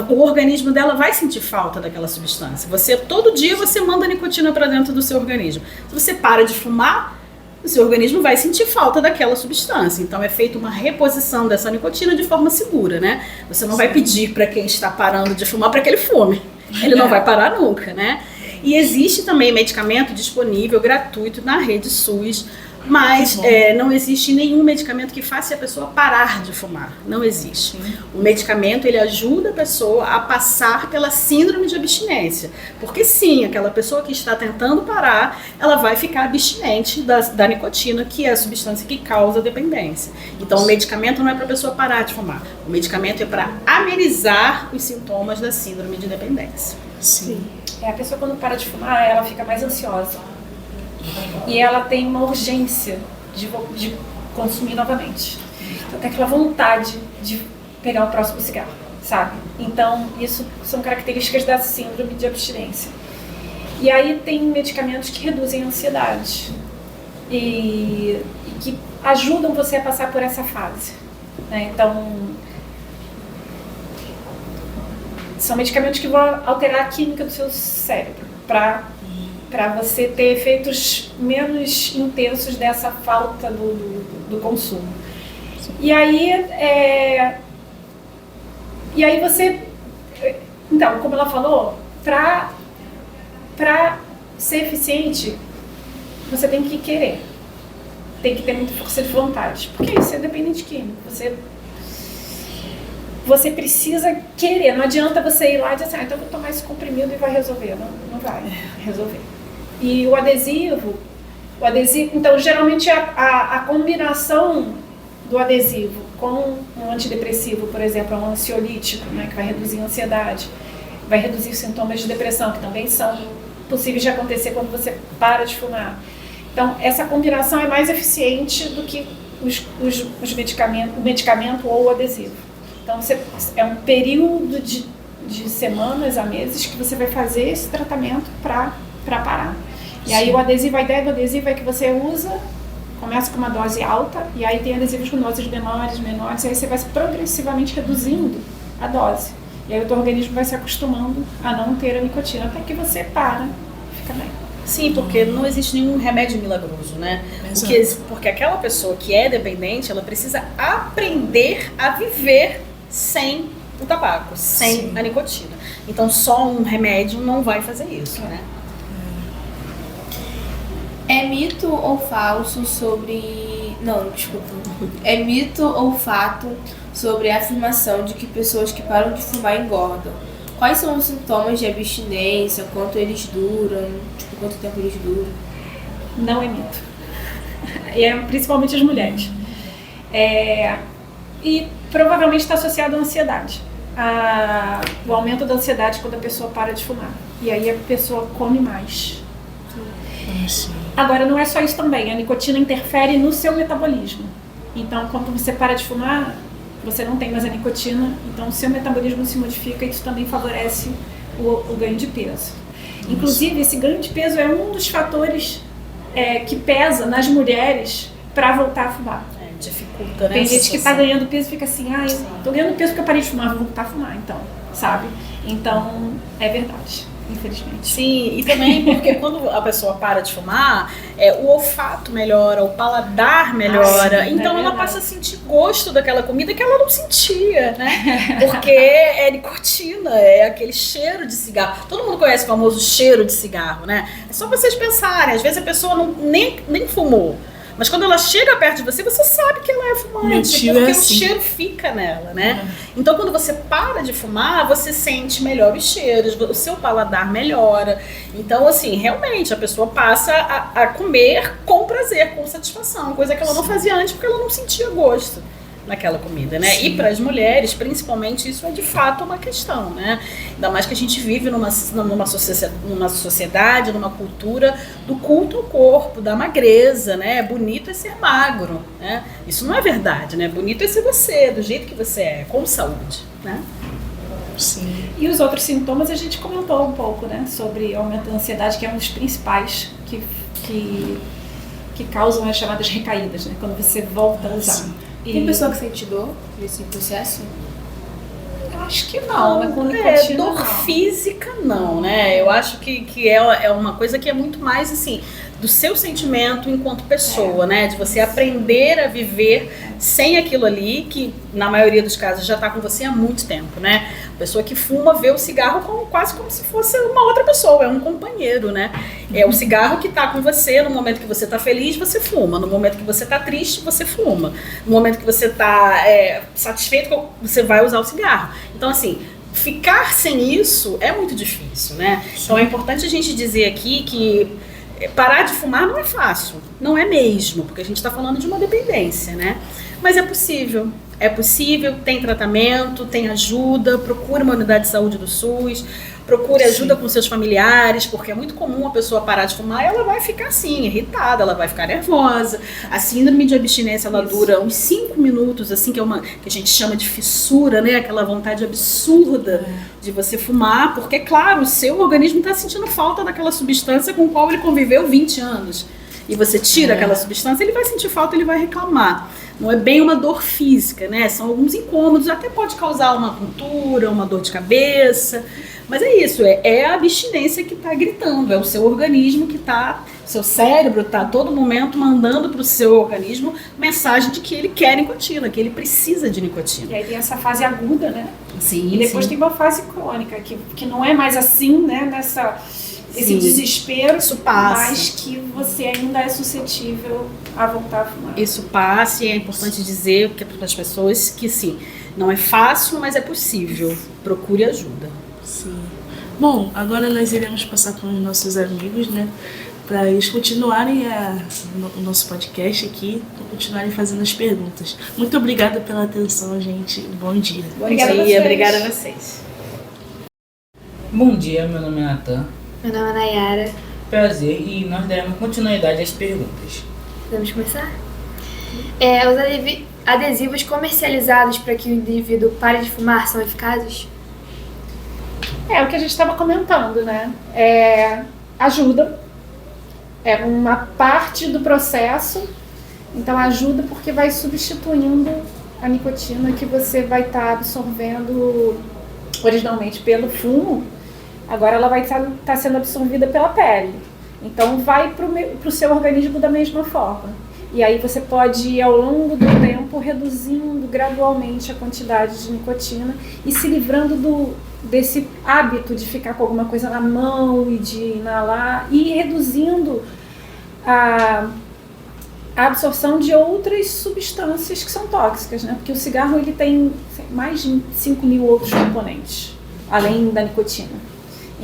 O organismo dela vai sentir falta daquela substância. Todo dia você manda nicotina para dentro do seu organismo. Se você para de fumar, o seu organismo vai sentir falta daquela substância. Então é feita uma reposição dessa nicotina de forma segura, né? Você não vai pedir para quem está parando de fumar para que ele fume. Ele não vai parar nunca, né? E existe também medicamento disponível, gratuito, na rede SUS, mas não existe nenhum medicamento que faça a pessoa parar de fumar. Não existe. O medicamento, ele ajuda a pessoa a passar pela síndrome de abstinência. Porque sim, aquela pessoa que está tentando parar, ela vai ficar abstinente da nicotina, que é a substância que causa a dependência. Então o medicamento não é para a pessoa parar de fumar. O medicamento é para amenizar os sintomas da síndrome de dependência. Sim. A pessoa quando para de fumar, ela fica mais ansiosa. E ela tem uma urgência de consumir novamente. Então tem aquela vontade de pegar o próximo cigarro, sabe? Então isso são características da síndrome de abstinência. E aí tem medicamentos que reduzem a ansiedade e que ajudam você a passar por essa fase, né? Então são medicamentos que vão alterar a química do seu cérebro para você ter efeitos menos intensos dessa falta do consumo. E aí você... Então, como ela falou, para ser eficiente, você tem que querer. Tem que ter muita força de vontade. Porque isso é dependente químico. Você precisa querer. Não adianta você ir lá e dizer assim, então eu vou tomar esse comprimido e vai resolver. Não vai resolver. E o adesivo, então geralmente a combinação do adesivo com um antidepressivo, por exemplo, um ansiolítico, né, que vai reduzir a ansiedade, vai reduzir os sintomas de depressão, que também são possíveis de acontecer quando você para de fumar. Então, essa combinação é mais eficiente do que os medicamentos, o medicamento ou o adesivo. Então, é um período de semanas a meses que você vai fazer esse tratamento para parar. E aí a ideia do adesivo é que você usa, começa com uma dose alta, e aí tem adesivos com doses menores, e aí você vai progressivamente reduzindo a dose. E aí o teu organismo vai se acostumando a não ter a nicotina, até que você para e fica bem. Sim, porque não existe nenhum remédio milagroso, né? Porque aquela pessoa que é dependente, ela precisa aprender a viver sem o tabaco, sem a nicotina. Então só um remédio não vai fazer isso, né? É mito ou falso sobre... Não, desculpa. É mito ou fato sobre a afirmação de que pessoas que param de fumar engordam? Quais são os sintomas de abstinência? Quanto eles duram? Quanto tempo eles duram? Não é mito. Principalmente as mulheres. E provavelmente está associado à ansiedade. O aumento da ansiedade quando a pessoa para de fumar. E aí a pessoa come mais. Agora, não é só isso também. A nicotina interfere no seu metabolismo. Então, quando você para de fumar, você não tem mais a nicotina, então o seu metabolismo se modifica e isso também favorece o ganho de peso. Inclusive, esse ganho de peso é um dos fatores que pesa nas mulheres para voltar a fumar. dificulta, né? Tem essa gente que tá situação. ganhando peso e fica assim, eu tô ganhando peso porque eu parei de fumar, vou voltar a fumar, então, sabe? Então, é verdade, infelizmente. Sim, e também porque quando a pessoa para de fumar, o olfato melhora, o paladar melhora, sim, então é ela verdade. passa a sentir gosto daquela comida que ela não sentia, né? Porque é nicotina, é aquele cheiro de cigarro. Todo mundo conhece o famoso cheiro de cigarro, né? É só vocês pensarem, às vezes a pessoa nem fumou. Mas quando ela chega perto de você, você sabe que ela é fumante, Meu tio porque é o assim. cheiro fica nela, né? Então, quando você para de fumar, você sente melhor os cheiros, o seu paladar melhora. Então, assim, realmente, a pessoa passa a comer com prazer, com satisfação, coisa que ela não fazia antes, porque ela não sentia gosto naquela comida, né? Sim. E para as mulheres, principalmente, isso é de fato uma questão, né? Ainda mais que a gente vive numa sociedade, numa cultura do culto ao corpo, da magreza, né? Bonito é ser magro, né? Isso não é verdade, né? Bonito é ser você, do jeito que você é, com saúde, né? Sim. E os outros sintomas a gente comentou um pouco, né? Sobre aumento da ansiedade, que é um dos principais que causam as chamadas recaídas, né? Quando você volta a usar. Tem pessoa que sente dor nesse processo? Eu acho que não, né? Com nicotina, Dor não. física não, né? Eu acho que é uma coisa que é muito mais assim do seu sentimento enquanto pessoa, né? De você aprender a viver sem aquilo ali, que na maioria dos casos já está com você há muito tempo, né? A pessoa que fuma vê o cigarro quase como se fosse uma outra pessoa, é um companheiro, né? É o cigarro que está com você no momento que você está feliz, você fuma. No momento que você está triste, você fuma. No momento que você está satisfeito, você vai usar o cigarro. Então, assim, ficar sem isso é muito difícil, né? Então é importante a gente dizer aqui que parar de fumar não é fácil, não é mesmo, porque a gente está falando de uma dependência, né? Mas é possível, tem tratamento, tem ajuda, procure uma unidade de saúde do SUS, procure ajuda com seus familiares, porque é muito comum a pessoa parar de fumar e ela vai ficar assim, irritada, ela vai ficar nervosa. A síndrome de abstinência, ela dura uns 5 minutos, assim, que a gente chama de fissura, né? Aquela vontade absurda de você fumar, porque, claro, o seu organismo está sentindo falta daquela substância com a qual ele conviveu 20 anos. E você tira aquela substância, ele vai sentir falta, ele vai reclamar. Não é bem uma dor física, né? São alguns incômodos, até pode causar uma tontura, uma dor de cabeça. Mas é isso, é a abstinência que está gritando, é o seu organismo que está, seu cérebro está a todo momento mandando para o seu organismo mensagem de que ele quer nicotina, que ele precisa de nicotina. E aí tem essa fase aguda, né? Sim, E depois sim. tem uma fase crônica, que não é mais assim, né? Esse Sim. desespero, Isso passa. mas que você ainda é suscetível a voltar a fumar. Isso passa, e é importante dizer para as pessoas que sim, não é fácil, mas é possível. Procure ajuda. Sim. Bom, agora nós iremos passar com os nossos amigos, né? Para eles continuarem o nosso podcast aqui, para continuarem fazendo as perguntas. Muito obrigada pela atenção, gente. Bom dia. Obrigada a Bom vocês. dia, obrigada a vocês. Bom dia, meu nome é Natan. Meu nome é Nayara. Prazer, e nós daremos continuidade às perguntas. Podemos começar? Os adesivos comercializados para que o indivíduo pare de fumar são eficazes? É o que a gente estava comentando, né? Ajuda, é uma parte do processo, então ajuda porque vai substituindo a nicotina que você vai estar absorvendo originalmente pelo fumo, agora ela vai estar sendo absorvida pela pele. Então vai para o seu organismo da mesma forma. E aí você pode ir ao longo do tempo reduzindo gradualmente a quantidade de nicotina e se livrando desse hábito de ficar com alguma coisa na mão e de inalar e reduzindo a absorção de outras substâncias que são tóxicas, né? Porque o cigarro ele tem mais de 5 mil outros componentes, além da nicotina.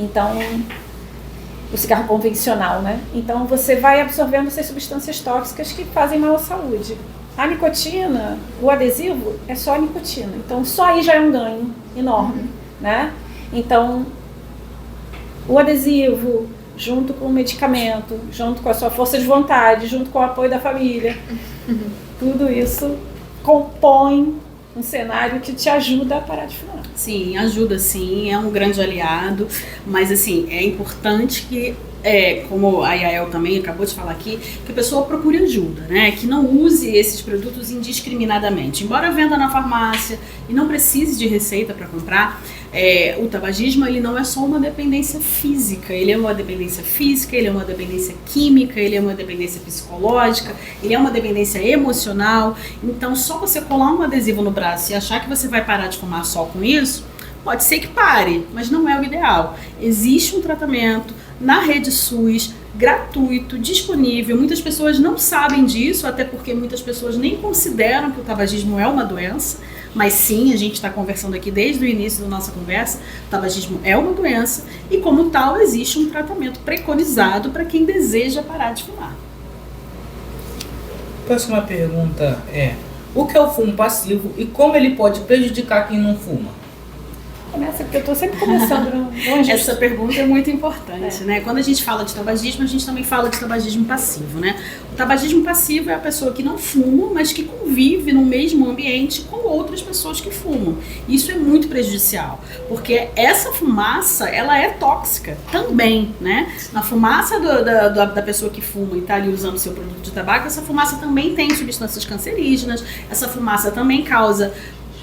Então, o cigarro convencional, né? Então você vai absorvendo essas substâncias tóxicas que fazem mal à saúde. A nicotina, o adesivo, é só a nicotina. Então só aí já é um ganho enorme, né? Então, o adesivo, junto com o medicamento, junto com a sua força de vontade, junto com o apoio da família, tudo isso compõe um cenário que te ajuda a parar de fumar. Sim, ajuda sim, é um grande aliado, mas assim, é importante que como a Yael também acabou de falar aqui, que a pessoa procure ajuda, né? Que não use esses produtos indiscriminadamente. Embora venda na farmácia e não precise de receita para comprar, o tabagismo ele não é só uma dependência física, ele é uma dependência física, ele é uma dependência química, ele é uma dependência psicológica, ele é uma dependência emocional. Então, só você colar um adesivo no braço e achar que você vai parar de fumar só com isso, pode ser que pare, mas não é o ideal. Existe um tratamento na rede SUS, gratuito, disponível. Muitas pessoas não sabem disso, até porque muitas pessoas nem consideram que o tabagismo é uma doença, mas sim, a gente está conversando aqui desde o início da nossa conversa, o tabagismo é uma doença e, como tal, existe um tratamento preconizado para quem deseja parar de fumar. Próxima pergunta é: o que é o fumo passivo e como ele pode prejudicar quem não fuma? Começa, porque eu estou sempre começando longe. Essa pergunta é muito importante, né? Quando a gente fala de tabagismo, a gente também fala de tabagismo passivo, né? O tabagismo passivo é a pessoa que não fuma, mas que convive no mesmo ambiente com outras pessoas que fumam. Isso é muito prejudicial, porque essa fumaça, ela é tóxica também, né? Na fumaça da pessoa que fuma e está ali usando seu produto de tabaco, essa fumaça também tem substâncias cancerígenas, essa fumaça também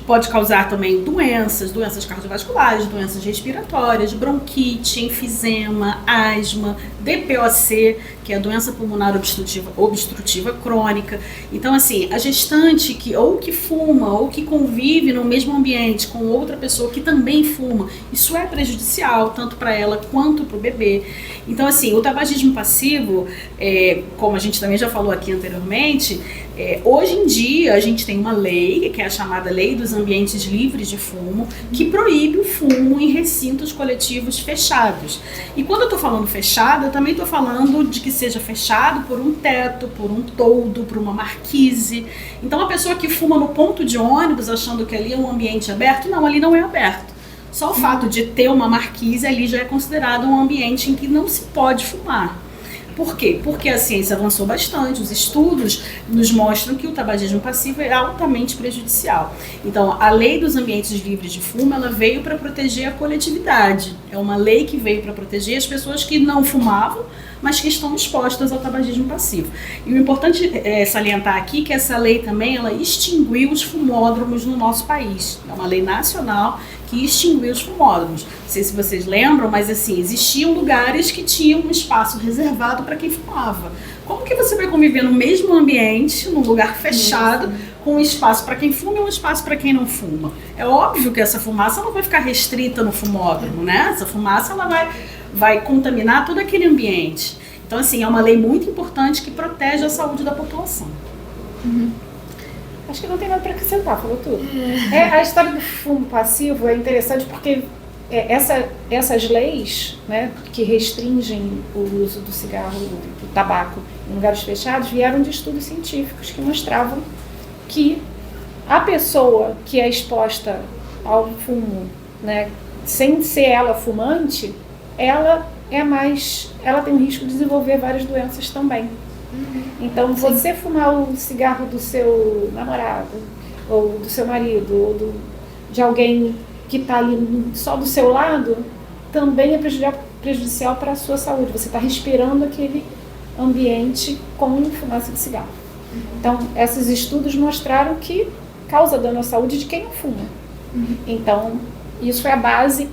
pode causar também doenças cardiovasculares, doenças respiratórias, bronquite, enfisema, asma, DPOC, que é a doença pulmonar obstrutiva crônica. Então, assim, a gestante que fuma ou que convive no mesmo ambiente com outra pessoa que também fuma, isso é prejudicial, tanto para ela quanto para o bebê. Então, assim, o tabagismo passivo, como a gente também já falou aqui anteriormente, hoje em dia a gente tem uma lei, que é a chamada Lei dos Ambientes Livres de Fumo, que proíbe o fumo em recintos coletivos fechados. E quando eu estou falando fechado, eu também estou falando de que seja fechado por um teto, por um toldo, por uma marquise. Então a pessoa que fuma no ponto de ônibus achando que ali é um ambiente aberto, não, ali não é aberto. Só o fato de ter uma marquise ali já é considerado um ambiente em que não se pode fumar. Por quê? Porque a ciência avançou bastante, os estudos nos mostram que o tabagismo passivo é altamente prejudicial. Então, a Lei dos Ambientes Livres de Fumo, ela veio para proteger a coletividade. É uma lei que veio para proteger as pessoas que não fumavam, mas que estão expostas ao tabagismo passivo. E o importante é salientar aqui que essa lei também, ela extinguiu os fumódromos no nosso país. É uma lei nacional que extinguiu os fumódromos. Não sei se vocês lembram, mas assim, existiam lugares que tinham um espaço reservado para quem fumava. Como que você vai conviver no mesmo ambiente, num lugar fechado, com um espaço para quem fuma e um espaço para quem não fuma? É óbvio que essa fumaça não vai ficar restrita no fumódromo, né? Essa fumaça ela vai contaminar todo aquele ambiente. Então, assim, é uma lei muito importante que protege a saúde da população. Acho que não tem nada para acrescentar, falou tudo. A história do fumo passivo é interessante porque essas leis, né, que restringem o uso do cigarro, do tabaco em lugares fechados, vieram de estudos científicos que mostravam que a pessoa que é exposta ao fumo, né, sem ser ela fumante, ela tem um risco de desenvolver várias doenças também. Então, você fumar o cigarro do seu namorado, ou do seu marido, ou de alguém que está ali só do seu lado, também é prejudicial para a sua saúde. Você está respirando aquele ambiente com fumaça de cigarro. Então, esses estudos mostraram que causa dano à saúde de quem não fuma. Então, isso é a base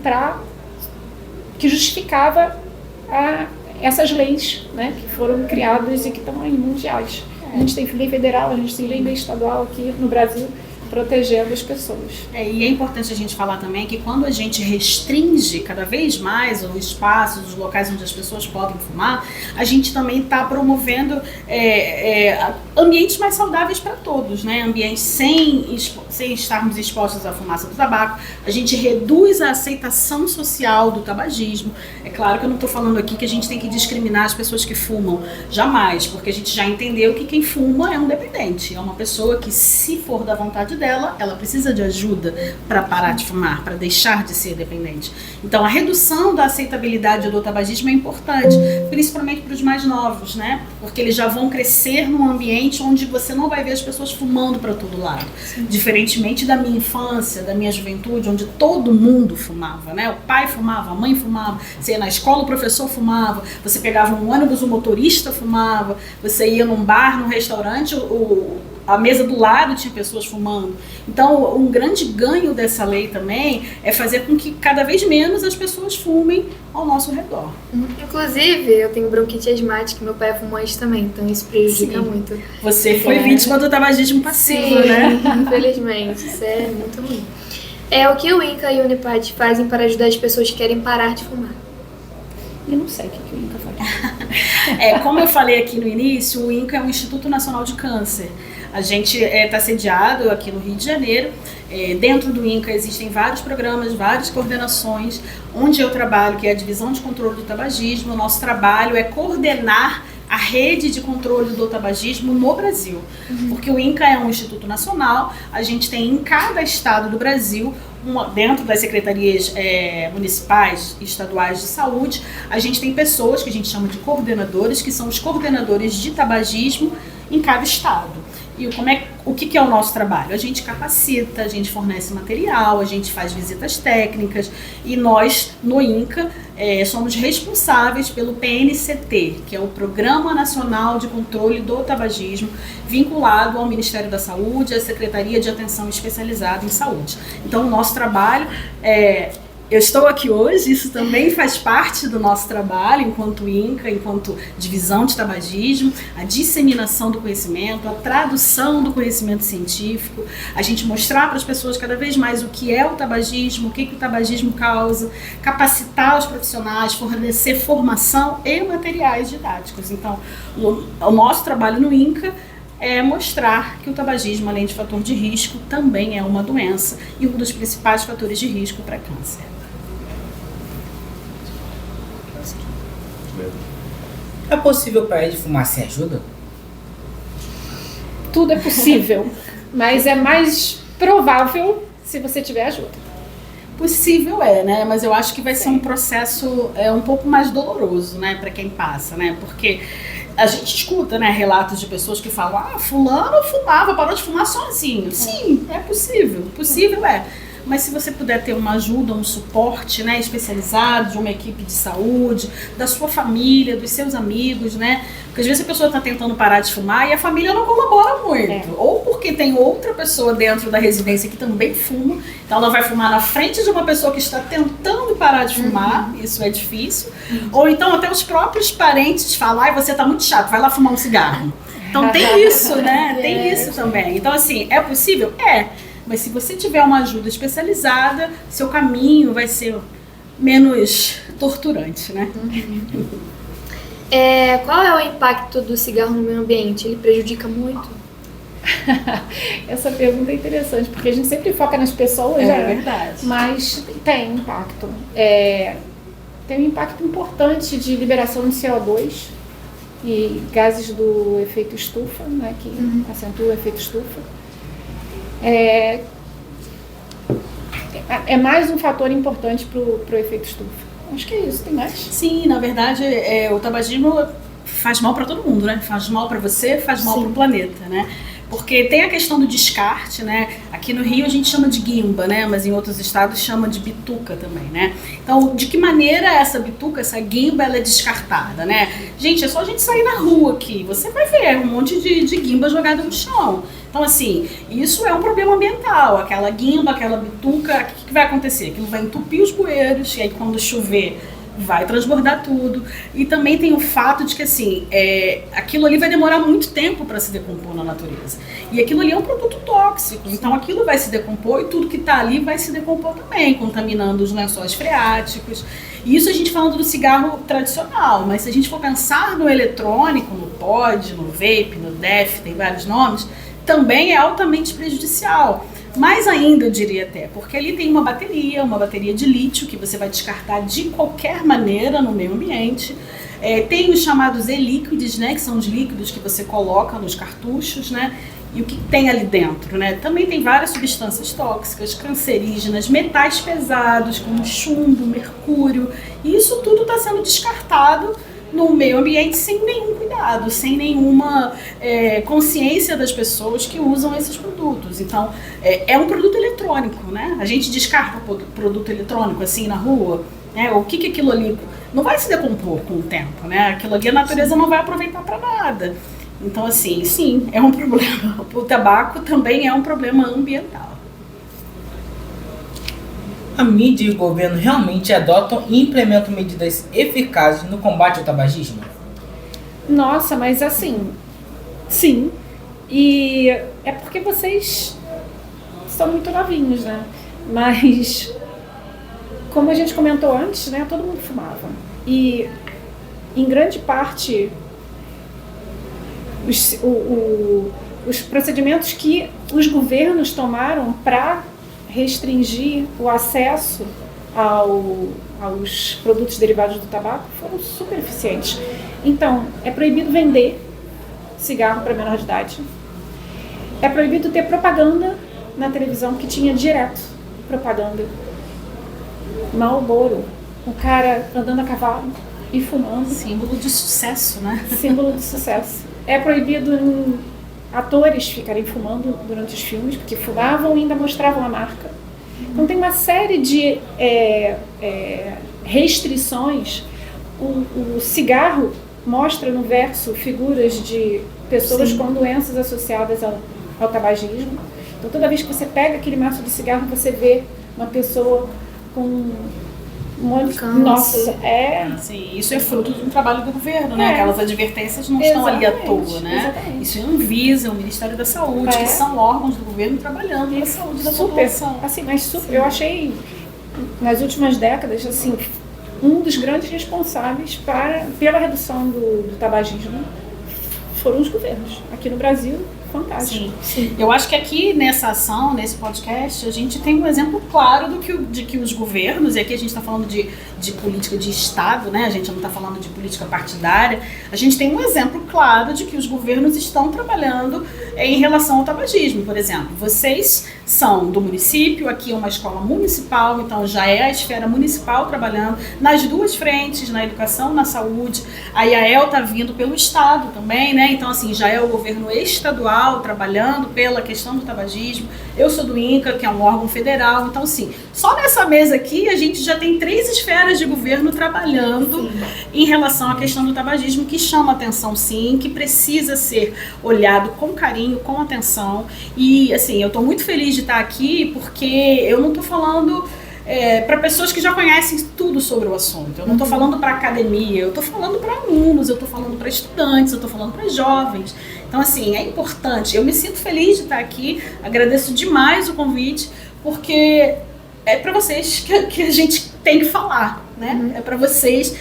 que justificava essas leis, né, que foram criadas e que estão aí mundiais. A gente tem lei federal, a gente tem lei estadual aqui no Brasil protegendo as pessoas. E é importante a gente falar também que quando a gente restringe cada vez mais o espaço, os locais onde as pessoas podem fumar, a gente também está promovendo ambientes mais saudáveis para todos, né? Ambientes sem estarmos expostos à fumaça do tabaco. A gente reduz a aceitação social do tabagismo. É claro que eu não estou falando aqui que a gente tem que discriminar as pessoas que fumam, jamais, porque a gente já entendeu que quem fuma é um dependente, é uma pessoa que, se for da vontade dela, dela, ela precisa de ajuda para parar de fumar, para deixar de ser dependente. Então, a redução da aceitabilidade do tabagismo é importante, principalmente para os mais novos, né? Porque eles já vão crescer num ambiente onde você não vai ver as pessoas fumando para todo lado. Sim. Diferentemente da minha infância, da minha juventude, onde todo mundo fumava, né? O pai fumava, a mãe fumava, você ia na escola, o professor fumava, você pegava um ônibus, o motorista fumava, você ia num bar, num restaurante, a mesa do lado tinha pessoas fumando. Então, um grande ganho dessa lei também é fazer com que cada vez menos as pessoas fumem ao nosso redor. Inclusive, eu tenho bronquite asmática, meu pai é fumante também, então isso prejudica muito. Você foi vítima do tabagismo passivo, sim, né? Infelizmente, isso é muito ruim. O que o INCA e o Unipad fazem para ajudar as pessoas que querem parar de fumar? Eu não sei o que o INCA faz. Como eu falei aqui no início, o INCA é um Instituto Nacional de Câncer. A gente está sediado aqui no Rio de Janeiro. Dentro do INCA existem vários programas, várias coordenações. Onde eu trabalho, que é a Divisão de Controle do Tabagismo, o nosso trabalho é coordenar a rede de controle do tabagismo no Brasil. Porque o INCA é um instituto nacional, a gente tem em cada estado do Brasil, dentro das secretarias municipais e estaduais de saúde, a gente tem pessoas que a gente chama de coordenadores, que são os coordenadores de tabagismo em cada estado. E o que é o nosso trabalho? A gente capacita, a gente fornece material, a gente faz visitas técnicas e nós, no INCA, somos responsáveis pelo PNCT, que é o Programa Nacional de Controle do Tabagismo, vinculado ao Ministério da Saúde e à Secretaria de Atenção Especializada em Saúde. Então, o nosso trabalho eu estou aqui hoje, isso também faz parte do nosso trabalho enquanto INCA, enquanto divisão de tabagismo, a disseminação do conhecimento, a tradução do conhecimento científico, a gente mostrar para as pessoas cada vez mais o que é o tabagismo, o que o tabagismo causa, capacitar os profissionais, fornecer formação e materiais didáticos. Então, o nosso trabalho no INCA é mostrar que o tabagismo, além de fator de risco, também é uma doença e um dos principais fatores de risco para câncer. É possível parar de fumar sem ajuda? Tudo é possível, mas é mais provável se você tiver ajuda. Possível né? Mas eu acho que vai ser um processo um pouco mais doloroso, né, para quem passa, né? Porque a gente escuta, né, relatos de pessoas que falam: fulano fumava, parou de fumar sozinho. Sim, é possível, Mas se você puder ter uma ajuda, um suporte, né, especializado, de uma equipe de saúde, da sua família, dos seus amigos, né? Porque às vezes a pessoa está tentando parar de fumar e a família não colabora muito. Ou porque tem outra pessoa dentro da residência que também fuma, então ela vai fumar na frente de uma pessoa que está tentando parar de fumar, isso é difícil. Ou então até os próprios parentes falam: ai, você está muito chato, vai lá fumar um cigarro. Então tem isso, né? Tem isso também. Então assim, é possível? Mas se você tiver uma ajuda especializada, seu caminho vai ser menos torturante, né? Qual é o impacto do cigarro no meio ambiente? Ele prejudica muito? Essa pergunta é interessante, porque a gente sempre foca nas pessoas, É verdade. Mas tem impacto. Tem um impacto importante de liberação de CO2 e gases do efeito estufa, né, que acentua o efeito estufa. É mais um fator importante para o efeito estufa. Acho que é isso, tem mais? Sim, na verdade, o tabagismo faz mal para todo mundo, né? Faz mal para você, faz mal para o planeta, né? Porque tem a questão do descarte, né? Aqui no Rio a gente chama de guimba, né? Mas em outros estados chama de bituca também, né? Então, de que maneira essa bituca, essa guimba, ela é descartada, né? Gente, é só a gente sair na rua aqui, você vai ver um monte de guimba jogada no chão. Então, assim, isso é um problema ambiental. Aquela guimba, aquela bituca, o que vai acontecer? Aquilo vai entupir os bueiros, e aí quando chover vai transbordar tudo. E também tem o fato de que, assim, aquilo ali vai demorar muito tempo para se decompor na natureza. E aquilo ali é um produto tóxico, então aquilo vai se decompor e tudo que está ali vai se decompor também, contaminando os lençóis freáticos. E isso a gente falando do cigarro tradicional, mas se a gente for pensar no eletrônico, no pod, no vape, no def, tem vários nomes, também é altamente prejudicial. Mais ainda, eu diria até, porque ali tem uma bateria de lítio, que você vai descartar de qualquer maneira no meio ambiente. Tem os chamados e-líquidos, né, que são os líquidos que você coloca nos cartuchos, né, E o que tem ali dentro, né? Também tem várias substâncias tóxicas, cancerígenas, metais pesados, como chumbo, mercúrio. E isso tudo está sendo descartado no meio ambiente sem nenhum cuidado, sem nenhuma consciência das pessoas que usam esses produtos. Então, é um produto eletrônico, né? A gente descarta o produto eletrônico assim na rua, né? O que aquilo ali não vai se decompor com o tempo, né? Aquilo ali a natureza não vai aproveitar para nada. Então, assim, sim, é um problema. O tabaco também é um problema ambiental. A mídia e o governo realmente adotam e implementam medidas eficazes no combate ao tabagismo? Nossa, mas assim, sim. E é porque vocês são muito novinhos, né? Mas, como a gente comentou antes, né? Todo mundo fumava. E, em grande parte, os procedimentos que os governos tomaram para restringir o acesso aos produtos derivados do tabaco foram super eficientes. Então, é proibido vender cigarro para menor de idade. É proibido ter propaganda na televisão, que tinha direto propaganda. Marlboro, o cara andando a cavalo e fumando. Símbolo de sucesso, né? Símbolo de sucesso. É proibido atores ficarem fumando durante os filmes, porque fumavam e ainda mostravam a marca. Então tem uma série de restrições. O cigarro mostra no verso figuras de pessoas com doenças associadas ao tabagismo. Então toda vez que você pega aquele maço de cigarro, você vê uma pessoa com um monte de câncer. Nossa, Sim, isso é fruto de um trabalho do governo, né? Aquelas advertências não estão ali à toa, né? Exatamente. Isso é um Anvisa, o Ministério da Saúde, que são órgãos do governo trabalhando na saúde da população. Assim, mas eu achei, nas últimas décadas, assim, um dos grandes responsáveis pela redução do tabagismo foram os governos. Aqui no Brasil, fantástico. Sim. Eu acho que aqui nessa ação, nesse podcast, a gente tem um exemplo claro de que os governos, e aqui a gente está falando de política de Estado, né? A gente não está falando de política partidária, a gente tem um exemplo claro de que os governos estão trabalhando em relação ao tabagismo. Por exemplo, vocês são do município, aqui é uma escola municipal, então já é a esfera municipal trabalhando nas duas frentes, na educação, na saúde. A IAEL está vindo pelo Estado também, né? Então, assim, já é o governo estadual trabalhando pela questão do tabagismo. Eu sou do INCA, que é um órgão federal. Então, assim, só nessa mesa aqui a gente já tem 3 esferas de governo trabalhando em relação à questão do tabagismo, que chama atenção, sim, que precisa ser olhado com carinho, com atenção. E, assim, eu estou muito feliz de estar aqui, porque eu não estou falando para pessoas que já conhecem tudo sobre o assunto. Eu não estou falando para academia, eu estou falando para alunos, eu estou falando para estudantes, eu estou falando para jovens. Então, assim, é importante. Eu me sinto feliz de estar aqui, agradeço demais o convite, porque é para vocês que a gente tem que falar, né? É para vocês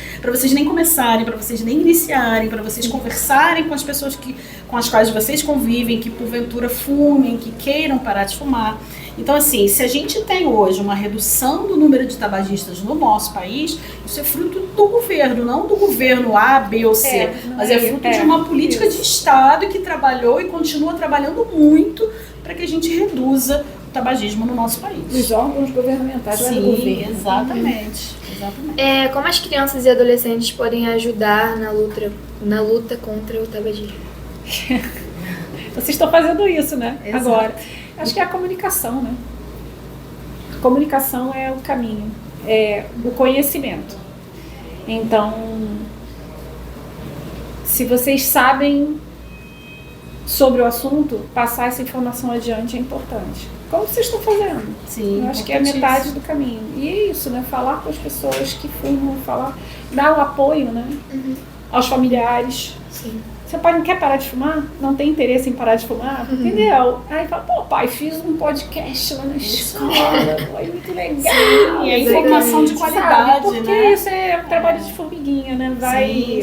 nem começarem, para vocês nem iniciarem, para vocês conversarem com as pessoas com as quais vocês convivem, que porventura fumem, que queiram parar de fumar. Então, assim, se a gente tem hoje uma redução do número de tabagistas no nosso país, isso é fruto do governo, não do governo A, B ou C, mas é fruto de uma política de Estado que trabalhou e continua trabalhando muito para que a gente reduza o tabagismo no nosso país. Os órgãos governamentais do governo. Exatamente. Como as crianças e adolescentes podem ajudar na luta contra o tabagismo? Vocês estão fazendo isso, né? Exato. Agora. Acho que é a comunicação, né? A comunicação é o caminho, é o conhecimento. Então, se vocês sabem sobre o assunto, passar essa informação adiante é importante. Como vocês estão fazendo? Sim, eu acho que é metade do caminho. E é isso, né? Falar com as pessoas que fumam, dar o apoio, né? Aos familiares. Sim. Seu pai não quer parar de fumar? Não tem interesse em parar de fumar? Entendeu? Aí fala, pô, pai, fiz um podcast lá na escola, foi muito legal. Sim, e a informação de qualidade, porque né? isso é um trabalho de formiguinha, né?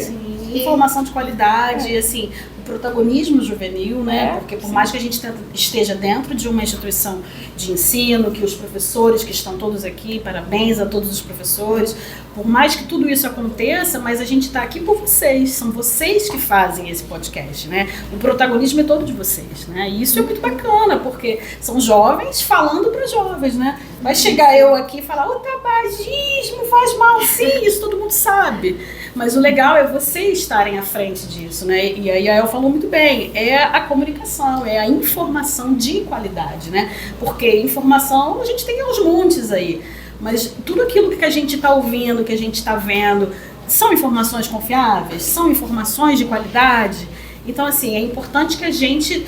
Sim. Informação de qualidade, assim, protagonismo juvenil, né? Porque por mais que a gente esteja dentro de uma instituição de ensino, que os professores que estão todos aqui, parabéns a todos os professores, por mais que tudo isso aconteça, mas a gente está aqui por vocês, são vocês que fazem esse podcast, né? O protagonismo é todo de vocês, né? E isso é muito bacana, porque são jovens falando para jovens, né? Vai chegar eu aqui e falar, o tabagismo faz mal, sim, isso todo mundo sabe. Mas o legal é vocês estarem à frente disso, né? E aí a El falou muito bem, é a comunicação, é a informação de qualidade, né? Porque informação a gente tem aos montes aí, mas tudo aquilo que a gente está ouvindo, que a gente está vendo, são informações confiáveis? São informações de qualidade? Então, assim, é importante que a gente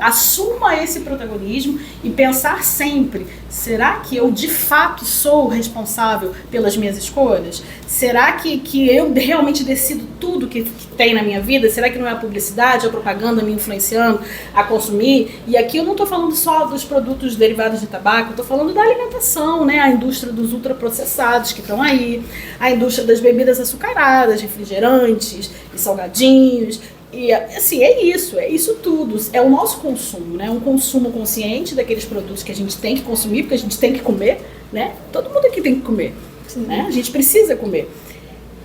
assuma esse protagonismo e pensar sempre, será que eu de fato sou responsável pelas minhas escolhas? Será que eu realmente decido tudo que tem na minha vida? Será que não é a publicidade, a propaganda me influenciando a consumir? E aqui eu não estou falando só dos produtos derivados de tabaco, eu estou falando da alimentação, né? A indústria dos ultraprocessados que estão aí, a indústria das bebidas açucaradas, refrigerantes e salgadinhos. E assim, é isso tudo, é o nosso consumo, né? Um consumo consciente daqueles produtos que a gente tem que consumir, porque a gente tem que comer, né? Todo mundo aqui tem que comer, né? A gente precisa comer.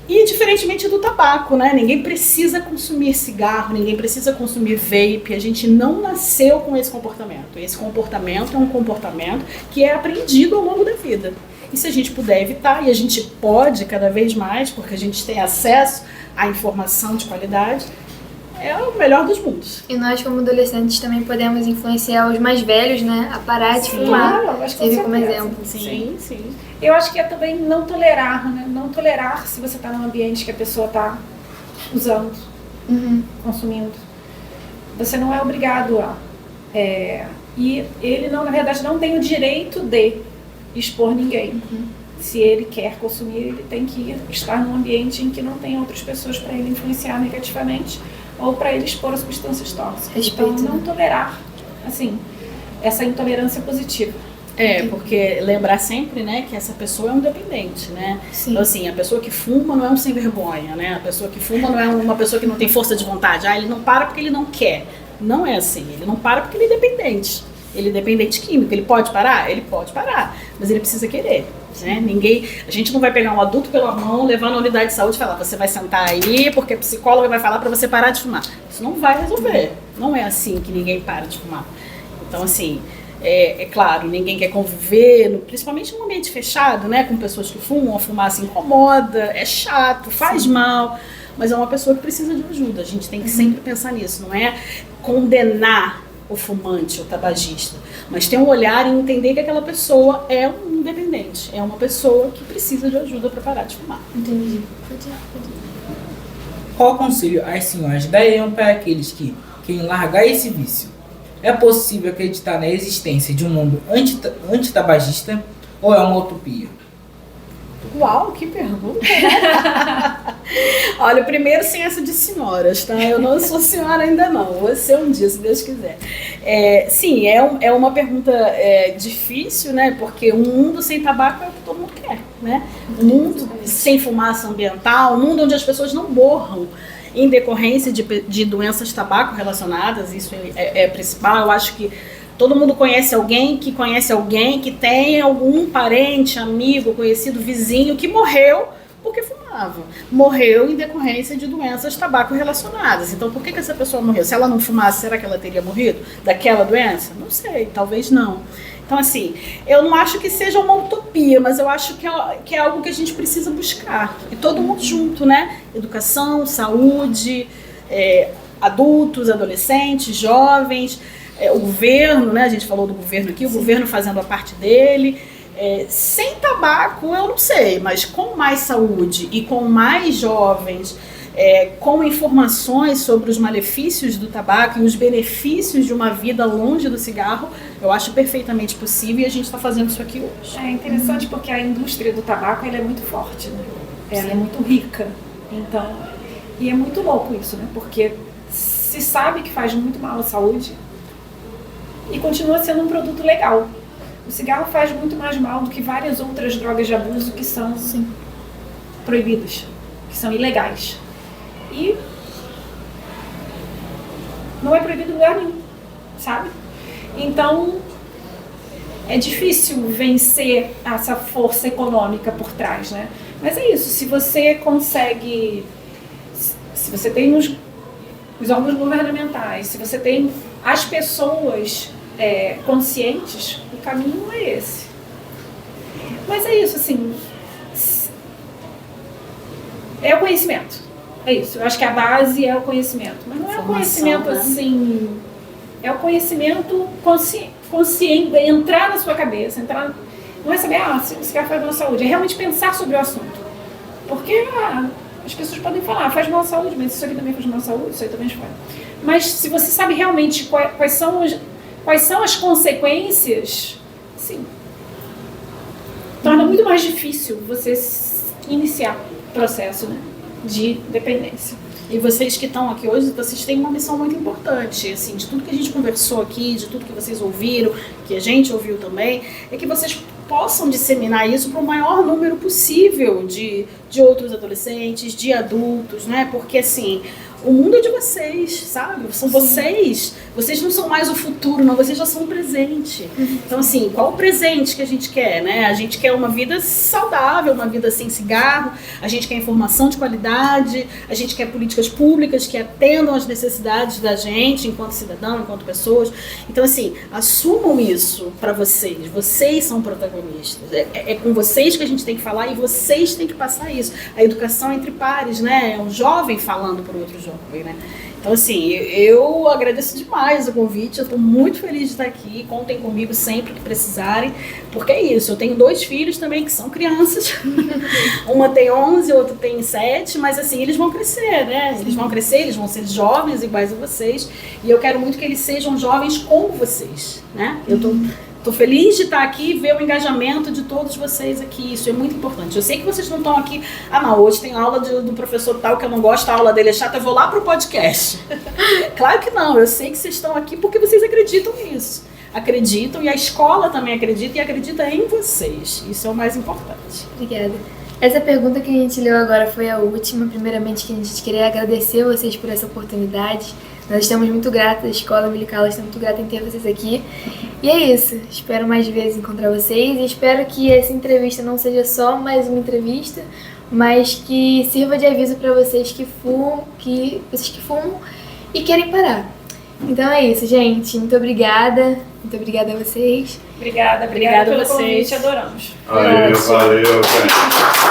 E diferentemente do tabaco, né? Ninguém precisa consumir cigarro, ninguém precisa consumir vape, a gente não nasceu com esse comportamento. Esse comportamento é um comportamento que é aprendido ao longo da vida. E se a gente puder evitar, e a gente pode cada vez mais, porque a gente tem acesso à informação de qualidade, é o melhor dos mundos. E nós, como adolescentes, também podemos influenciar os mais velhos, né? A parar de fumar. Claro, acho que servir como exemplo. Sim. Eu acho que é também não tolerar, né? Não tolerar se você está num ambiente que a pessoa está usando, consumindo. Você não é obrigado a. E ele, não, na verdade, não tem o direito de expor ninguém. Se ele quer consumir, ele tem que estar num ambiente em que não tem outras pessoas para ele influenciar negativamente ou para ele expor a substâncias tóxicas. Respeito, então, não tolerar, assim, essa intolerância positiva. Porque lembrar sempre, né, que essa pessoa é um dependente, né? Sim. Então, assim, a pessoa que fuma não é um sem vergonha, né? A pessoa que fuma não é uma pessoa que não tem força de vontade. Ele não para porque ele não quer. Não é assim. Ele não para porque ele é dependente. Ele é dependente químico. Ele pode parar? Ele pode parar. Mas ele precisa querer. Né? A gente não vai pegar um adulto pela mão, levar na unidade de saúde e falar, você vai sentar aí porque a psicóloga vai falar para você parar de fumar. Isso não vai resolver. Não é assim que ninguém para de fumar. Então, assim, é claro, ninguém quer conviver, principalmente num ambiente fechado, né, com pessoas que fumam, a fumaça incomoda, é chato, faz mal, mas é uma pessoa que precisa de ajuda. A gente tem que sempre pensar nisso, não é condenar o fumante, o tabagista, mas ter um olhar e entender que aquela pessoa é um dependente, é uma pessoa que precisa de ajuda para parar de fumar. Entendi. Qual conselho as senhoras dariam para aqueles que querem largar esse vício? É possível acreditar na existência de um mundo antitabagista ou é uma utopia? Uau, que pergunta, né? Olha, primeiro sem essa de senhoras, tá? Eu não sou senhora ainda não, vou ser um dia, se Deus quiser. Sim, é uma pergunta difícil, né? Porque um mundo sem tabaco é o que todo mundo quer, né? Um mundo sem fumaça ambiental, um mundo onde as pessoas não morram em decorrência de doenças tabaco relacionadas, isso é principal. Eu acho que todo mundo conhece alguém que tem algum parente, amigo, conhecido, vizinho que morreu porque fumava. Morreu em decorrência de doenças tabaco relacionadas. Então, por que essa pessoa morreu? Se ela não fumasse, será que ela teria morrido daquela doença? Não sei, talvez não. Então, assim, eu não acho que seja uma utopia, mas eu acho que é algo que a gente precisa buscar. E todo mundo junto, né? Educação, saúde, adultos, adolescentes, jovens, o governo, né? A gente falou do governo aqui, o governo fazendo a parte dele. Sem tabaco, eu não sei, mas com mais saúde e com mais jovens, com informações sobre os malefícios do tabaco e os benefícios de uma vida longe do cigarro, eu acho perfeitamente possível e a gente está fazendo isso aqui hoje. É interessante porque a indústria do tabaco ela é muito forte, né? Ela é muito rica. Então, e é muito louco isso, né? Porque se sabe que faz muito mal à saúde e continua sendo um produto legal. O cigarro faz muito mais mal do que várias outras drogas de abuso que são proibidas, que são ilegais. E não é proibido em lugar nenhum, sabe? Então, é difícil vencer essa força econômica por trás, né? Mas é isso, se você consegue, se você tem os órgãos governamentais, se você tem as pessoas conscientes, o caminho é esse. Mas é isso, assim, é o conhecimento, é isso. Eu acho que a base é o conhecimento, mas não é o conhecimento, né? Assim, é o conhecimento consciente, entrar na sua cabeça, não é saber, se quer fazer mal à saúde, é realmente pensar sobre o assunto. Porque as pessoas podem falar, faz mal à saúde, mas isso aqui também faz mal à saúde, isso aí também faz. Mas se você sabe realmente quais são as consequências, sim, torna muito mais difícil você iniciar o processo, né, de dependência. E vocês que estão aqui hoje, vocês têm uma missão muito importante, assim, de tudo que a gente conversou aqui, de tudo que vocês ouviram, que a gente ouviu também, é que vocês possam disseminar isso para o maior número possível de outros adolescentes, de adultos, né? Porque, assim, o mundo é de vocês, sabe? São vocês não são mais o futuro, não, vocês já são o presente. Então, assim, qual o presente que a gente quer, né? A gente quer uma vida saudável, uma vida sem cigarro, a gente quer informação de qualidade, a gente quer políticas públicas que atendam às necessidades da gente, enquanto cidadão, enquanto pessoas. Então, assim, assumam isso para vocês são protagonistas, é com vocês que a gente tem que falar e vocês têm que passar isso. A educação entre pares, né? É um jovem falando por outro jovem, né? Então, assim, eu agradeço demais o convite, eu estou muito feliz de estar aqui, contem comigo sempre que precisarem, porque é isso, eu tenho 2 filhos também que são crianças, uma tem 11, outra tem 7, mas assim, eles vão crescer, né? Eles vão crescer, eles vão ser jovens iguais a vocês, e eu quero muito que eles sejam jovens como vocês, né? Eu tô feliz de estar aqui e ver o engajamento de todos vocês aqui, isso é muito importante. Eu sei que vocês não estão aqui, não, hoje tem aula do professor tal que eu não gosto, a aula dele é chata, eu vou lá pro podcast. Claro que não, eu sei que vocês estão aqui porque vocês acreditam nisso. Acreditam, e a escola também acredita, e acredita em vocês. Isso é o mais importante. Obrigada. Essa pergunta que a gente leu agora foi a última. Primeiramente, que a gente queria agradecer a vocês por essa oportunidade. Nós estamos muito gratas, a Escola Umbilical está muito grata em ter vocês aqui. E é isso, espero mais vezes encontrar vocês e espero que essa entrevista não seja só mais uma entrevista, mas que sirva de aviso para vocês que fumam, e querem parar. Então é isso, gente. Muito obrigada a vocês. Obrigada Obrigada pelo a vocês. convite, adoramos. Valeu, gente.